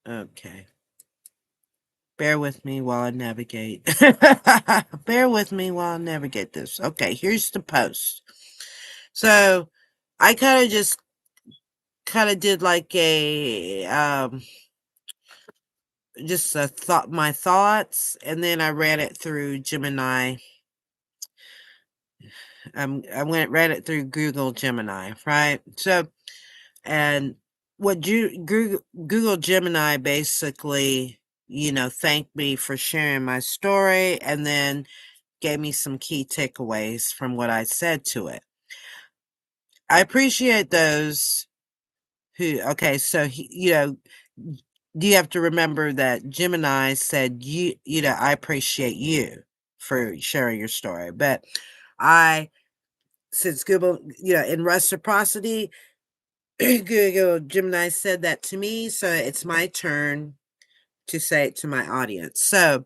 [SPEAKER 1] okay. Bear with me while I navigate. Bear with me while I navigate this. Okay, here's the post. So, I just did like a just my thoughts, and then I ran it through Gemini. Read it through Google Gemini, right? So, and what Google Gemini basically, thanked me for sharing my story, and then gave me some key takeaways from what I said to it. I appreciate those who, okay, so you have to remember that Gemini said, I appreciate you for sharing your story. But since Google, in reciprocity, Google Gemini said that to me, so it's my turn to say it to my audience. So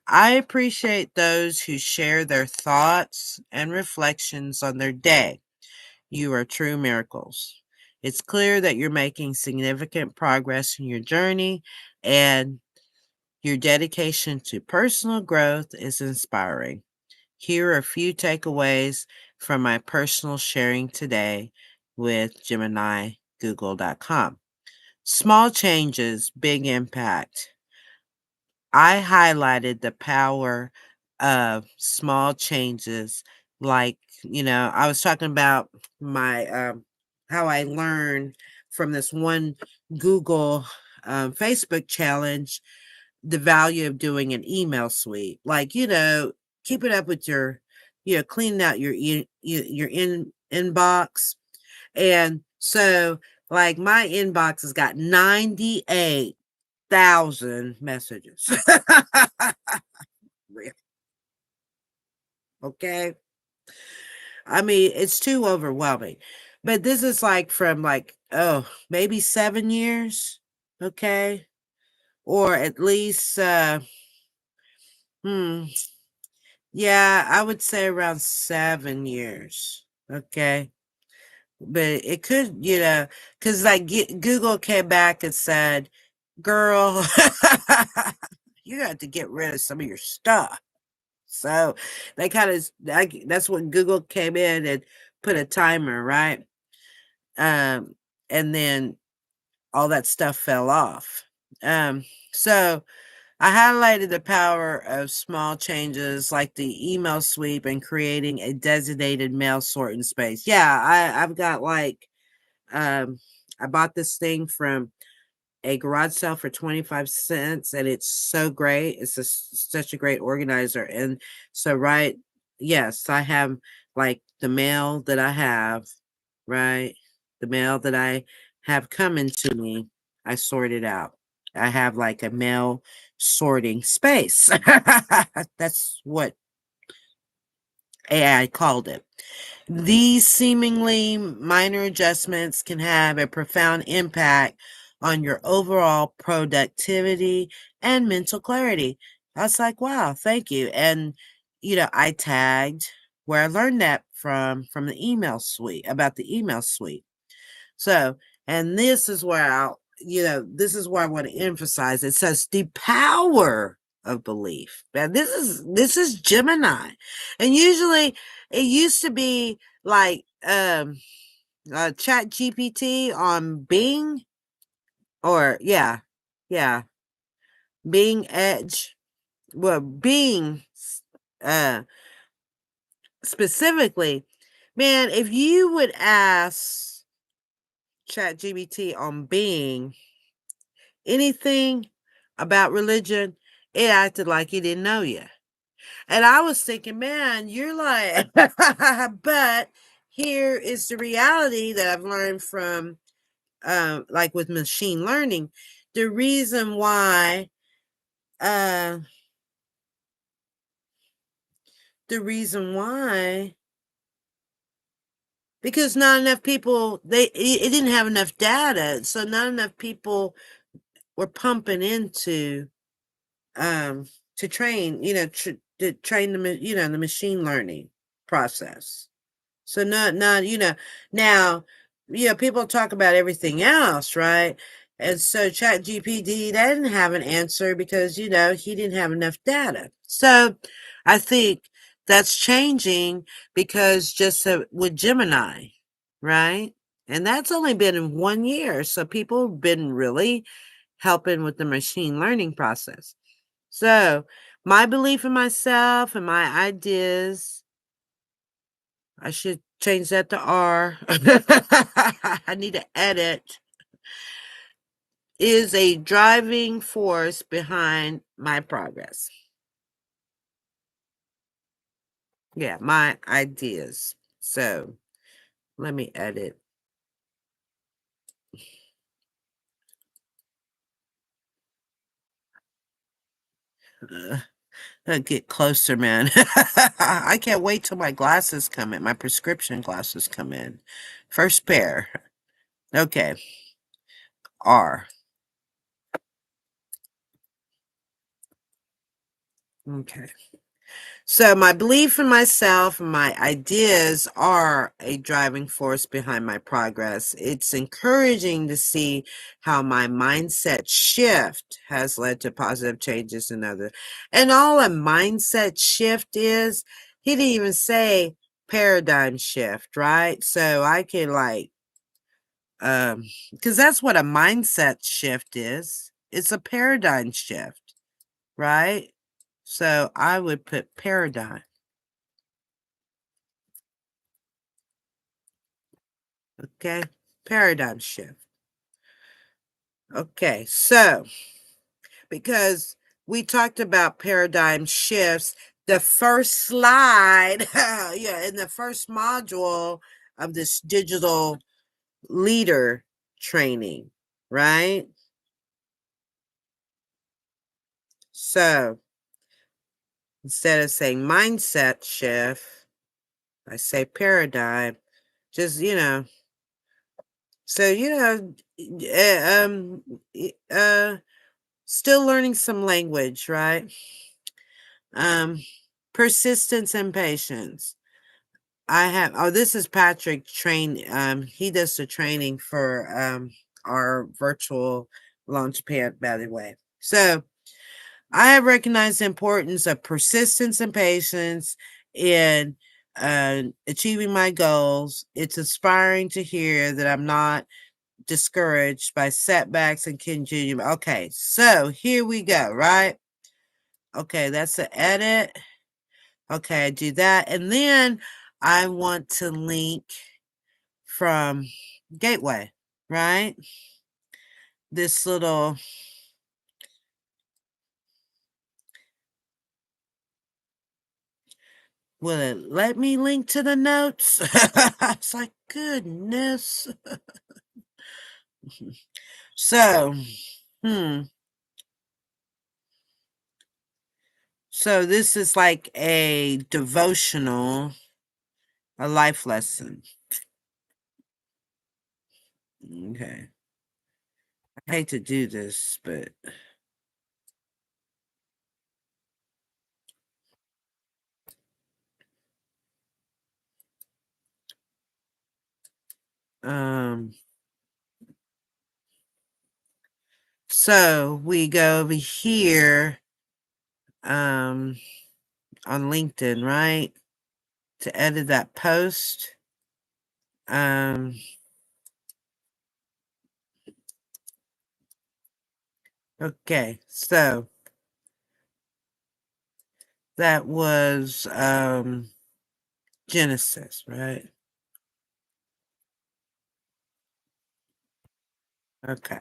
[SPEAKER 1] I appreciate those who share their thoughts and reflections on their day. You are true miracles. It's clear that you're making significant progress in your journey, and your dedication to personal growth is inspiring. Here are a few takeaways from my personal sharing today with Gemini Google.com. Small changes, big impact. I highlighted the power of small changes. Like, I was talking about my how I learned from this one Google Facebook challenge the value of doing an email sweep. Like, keep it up with your, cleaning out your inbox. And so, like, my inbox has got 98,000 messages. Okay. I mean, it's too overwhelming. But this is like from maybe 7 years. Okay. Or at least yeah, I would say around 7 years. Okay. but it could, because like Google came back and said, girl, you have to get rid of some of your stuff. So they kind of, that's when Google came in and put a timer, right? Um, and then all that stuff fell off. So I highlighted the power of small changes like the email sweep and creating a designated mail sorting space. Yeah, I've got like, I bought this thing from a garage sale for 25 cents and it's so great. It's such a great organizer. And so, right, yes, I have like the mail that I have, right? The mail that I have coming to me, I sort it out. I have like a mail sorting space. That's what AI called it. These seemingly minor adjustments can have a profound impact on your overall productivity and mental clarity. I was like, wow, thank you. And, I tagged where I learned that from the email suite, about the email suite. So, and this is where this is where I want to emphasize. It says the power of belief. Now, this is Gemini. And usually it used to be like Chat GPT on Bing, or yeah, Bing Edge. Well, Bing uh specifically, man, if you would ask Chat GPT on Bing anything about religion, it acted like it didn't know you. And I was thinking, man, you're like, but here is the reality that I've learned from, like with machine learning. The reason why, uh, the reason why, because not enough people, it didn't have enough data. So not enough people were pumping into, um, to train, to train the machine learning process. So not, now, people talk about everything else, right? And so Chat GPT, they didn't have an answer because, he didn't have enough data. So I think that's changing because just with Gemini, right? And that's only been in 1 year. So people have been really helping with the machine learning process. So my belief in myself and my ideas, I should change that to R. I need to edit, is a driving force behind my progress. Yeah, my ideas. So let me edit. Get closer, man. I can't wait till my glasses come in. My prescription glasses come in. First pair. Okay. R. Okay. So my belief in myself and my ideas are a driving force behind my progress. It's encouraging to see how my mindset shift has led to positive changes in others. And all a mindset shift is, he didn't even say paradigm shift, right? So I can because that's what a mindset shift is. It's a paradigm shift, right? So I would put paradigm. Okay, paradigm shift. Okay, so because we talked about paradigm shifts, the first slide, yeah, in the first module of this digital leader training, right? So instead of saying mindset shift, I say paradigm. Just, so, still learning some language, right? Um, persistence and patience. I have this is Patrick he does the training for our virtual launch pad, by the way. So I have recognized the importance of persistence and patience in achieving my goals. It's inspiring to hear that I'm not discouraged by setbacks and continue. Okay, so here we go, right? Okay, that's the edit. Okay, I do that. And then I want to link from Gateway, right? This little, will it let me link to the notes? It's like, goodness. So, hmm. So this is like a devotional, a life lesson. Okay. I hate to do this, but um so we go over here on LinkedIn, right? To edit that post. Okay, so that was Genesis, right? Okay.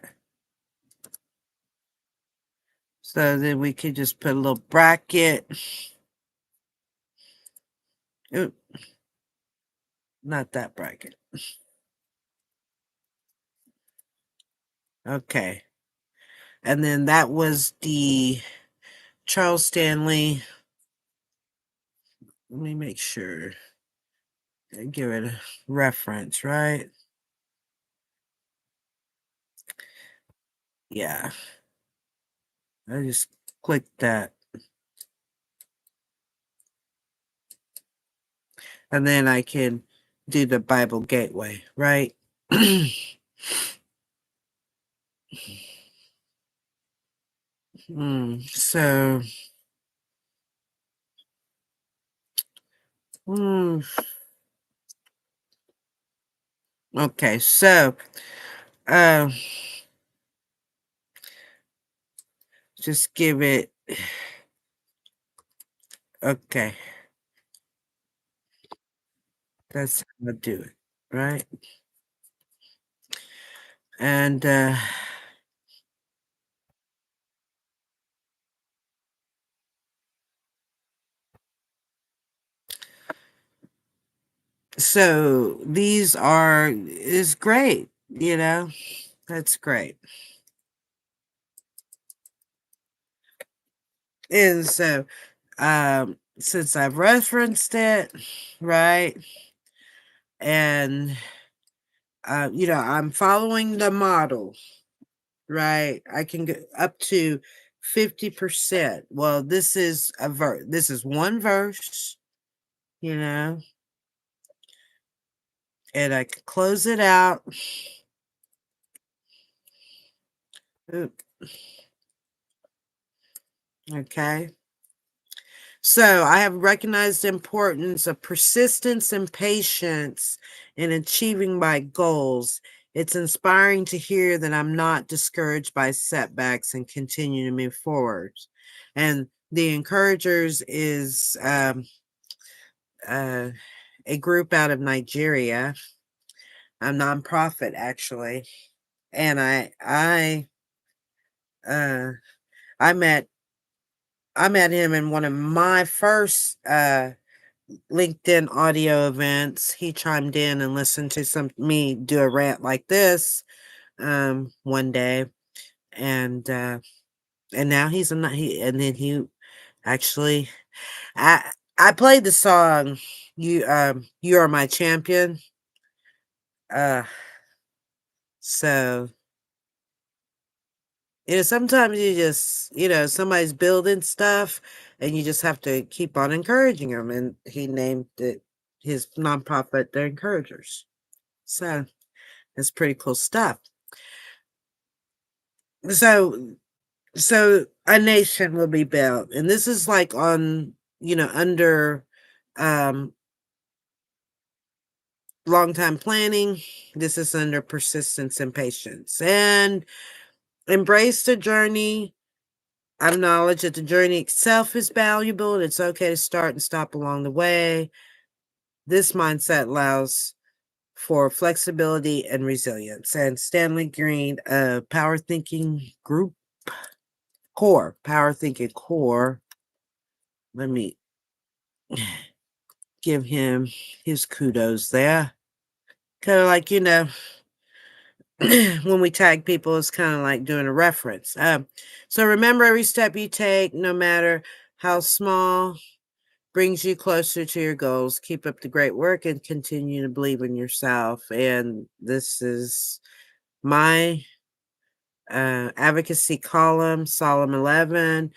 [SPEAKER 1] So then we could just put a little bracket. Oop, not that bracket. Okay. And then that was the Charles Stanley. Let me make sure. Give it a reference, right? Yeah. I just clicked that. And then I can do the Bible Gateway, right? So, mm, okay, so, um, just give it, okay, that's how I do it, right? And, so these is great, that's great. And so, since I've referenced it, right, and I'm following the model, right? I can get up to 50%. Well, this is this is one verse, you know, and I can close it out. Oop, okay. So I have recognized the importance of persistence and patience in achieving my goals. It's inspiring to hear that I'm not discouraged by setbacks and continue to move forward. And the encouragers is uh, a group out of Nigeria, a nonprofit actually. And uh, I met him in one of my first LinkedIn audio events. He chimed in and listened to me do a rant like this one day, and now and then he actually I played the song You Are My Champion. Uh so sometimes you just, somebody's building stuff and you just have to keep on encouraging them. And his nonprofit, The Encouragers. So it's pretty cool stuff. So a nation will be built, and this is like on, under long time planning. This is under persistence and patience, and embrace the journey. Acknowledge that the journey itself is valuable, and it's okay to start and stop along the way. This mindset allows for flexibility and resilience. And Stanley Green, Power Thinking Group Core, Power Thinking Core. Let me give him his kudos there. Kind of like, when we tag people, it's kind of like doing a reference. So remember, every step you take, no matter how small, brings you closer to your goals. Keep up the great work and continue to believe in yourself. And this is my advocacy column, Solemn 11.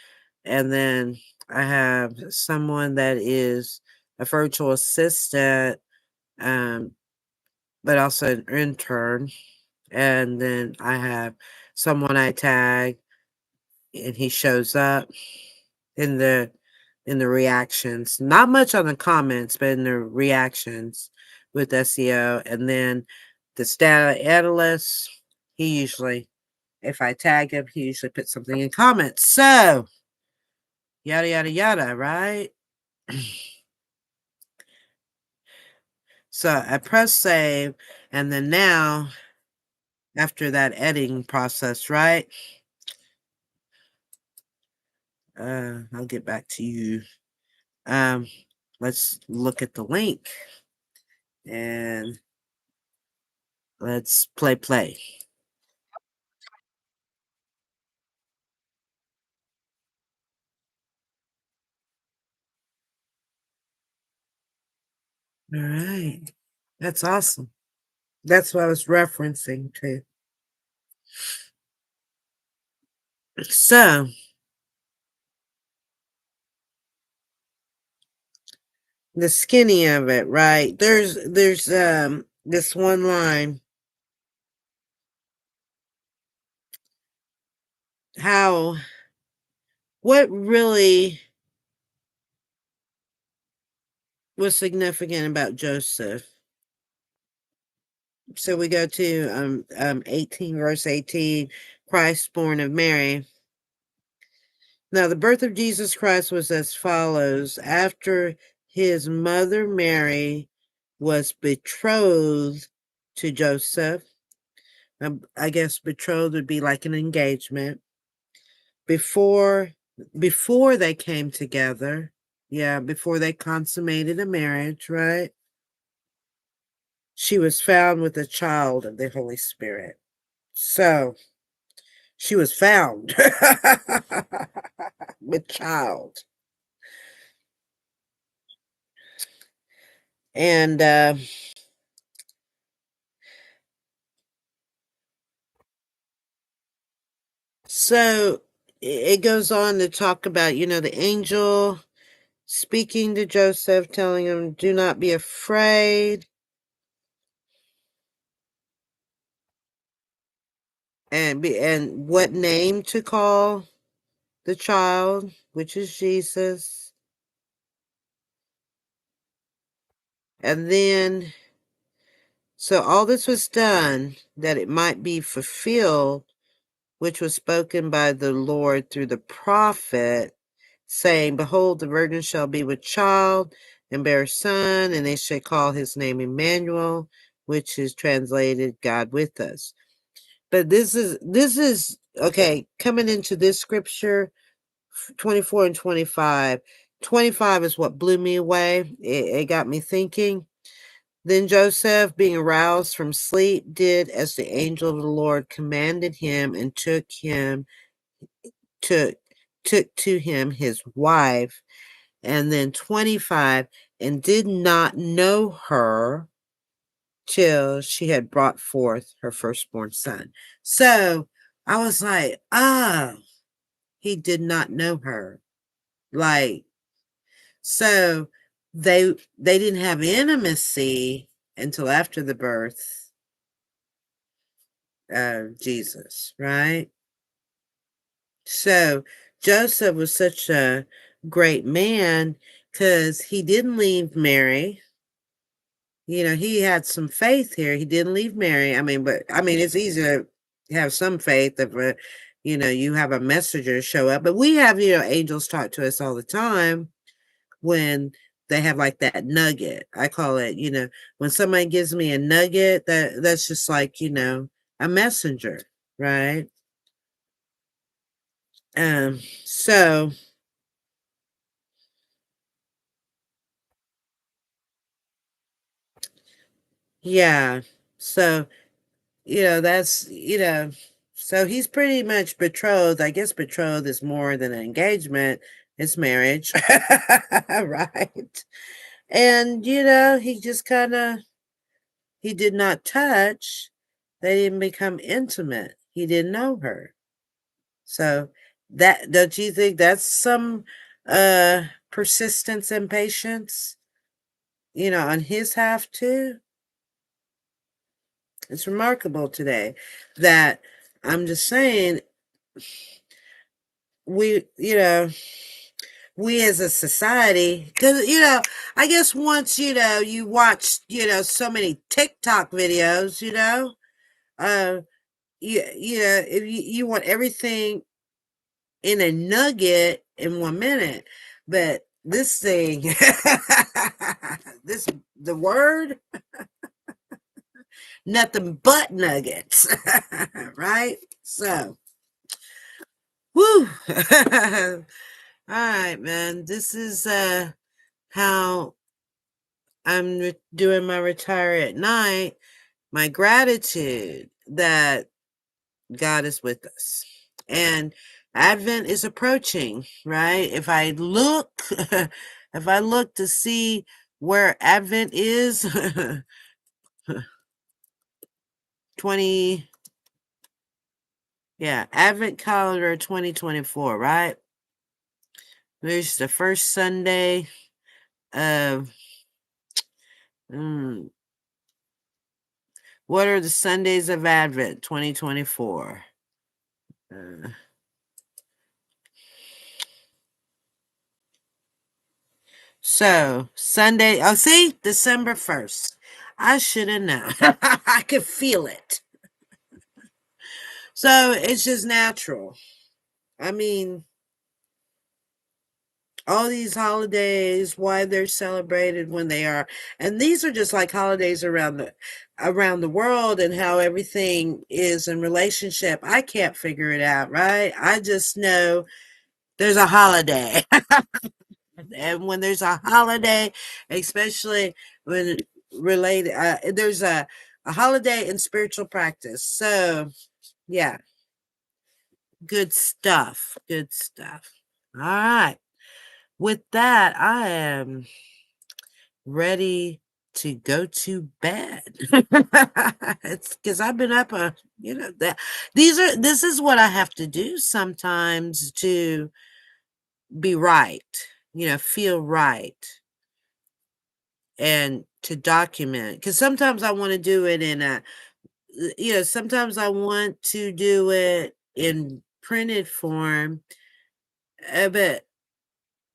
[SPEAKER 1] And then I have someone that is a virtual assistant, but also an intern. And then I have someone I tag, and he shows up in the reactions. Not much on the comments, but in the reactions with SEO. And then the data analyst, he usually, if I tag him, he usually puts something in comments. So, yada, yada, yada, right? So I press save, and then now, after that editing process, right? I'll get back to you. Let's look at the link, and let's play. All right. That's awesome. That's what I was referencing to. So, the skinny of it, right? There's this one line, how what really was significant about Joseph. So we go to 18, verse 18, Christ born of Mary. Now the birth of Jesus Christ was as follows. After his mother Mary was betrothed to Joseph, I guess betrothed would be like an engagement. Before they came together, yeah, before they consummated a marriage, right? She was found with a child of the Holy Spirit. So she was found with child. And so it goes on to talk about, the angel speaking to Joseph, telling him, do not be afraid. And what name to call the child, which is Jesus. And then, so all this was done that it might be fulfilled, which was spoken by the Lord through the prophet, saying, behold, the virgin shall be with child and bear a son, and they shall call his name Emmanuel, which is translated God with us. But this is okay, coming into this scripture, 24 and 25. 25 is what blew me away. It got me thinking. Then Joseph, being aroused from sleep, did as the angel of the Lord commanded him, and took to him his wife. And then 25, and did not know her till she had brought forth her firstborn son. So I was like, he did not know her. Like, so they didn't have intimacy until after the birth of Jesus, right? So Joseph was such a great man because he didn't leave Mary. You know, he had some faith here. He didn't leave Mary. But it's easy to have some faith if, you have a messenger show up. But we have, angels talk to us all the time when they have like that nugget. I call it, when somebody gives me a nugget, that's just like, a messenger, right? So yeah. So, that's, so he's pretty much betrothed. I guess betrothed is more than an engagement, it's marriage. Right. And, he just kind of, he did not touch. They didn't become intimate. He didn't know her. So that, don't you think that's some persistence and patience, on his half too? It's remarkable today that I'm just saying we, we as a society, because, I guess once, you watch, so many TikTok videos, uh, if you want everything in a nugget in 1 minute, but this thing, the word, nothing but nuggets, right? So, woo. All right, man. This is how I'm doing my retire at night. My gratitude that God is with us. And Advent is approaching, right? If I look, if I look to see where Advent is, 20, yeah, Advent calendar 2024, right? There's the first Sunday of, what are the Sundays of Advent 2024? So Sunday, oh, see, December 1st. I should have known. I could feel it. So it's just natural. I mean, all these holidays, why they're celebrated when they are, and these are just like holidays around the world and how everything is in relationship. I can't figure it out, right? I just know there's a holiday. And when there's a holiday, especially when related, there's a holiday in spiritual practice. So, yeah, good stuff. Good stuff. All right. With that, I am ready to go to bed. It's because I've been up that this is what I have to do sometimes to be right, feel right, and to document. Because sometimes I want to do it in sometimes I want to do it in printed form, but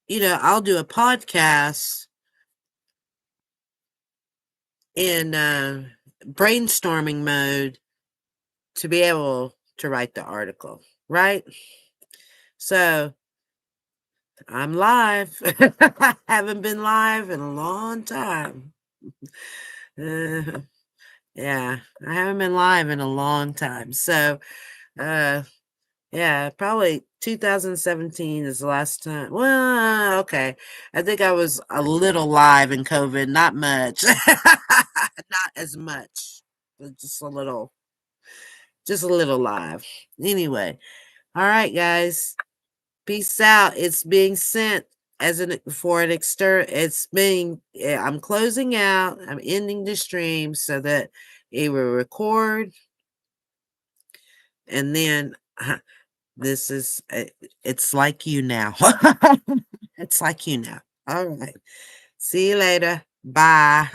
[SPEAKER 1] I'll do a podcast in brainstorming mode to be able to write the article, right? So I'm live. I haven't been live in a long time. Yeah, I haven't been live in a long time. So, yeah, probably 2017 is the last time. Well, okay. I think I was a little live in COVID, not much. Not as much, but just a little live. Anyway, all right, guys. Peace out. It's being sent as for an it's being, I'm closing out. I'm ending the stream so that it will record, and then this is, it's like you now. It's like you now. All right. See you later. Bye.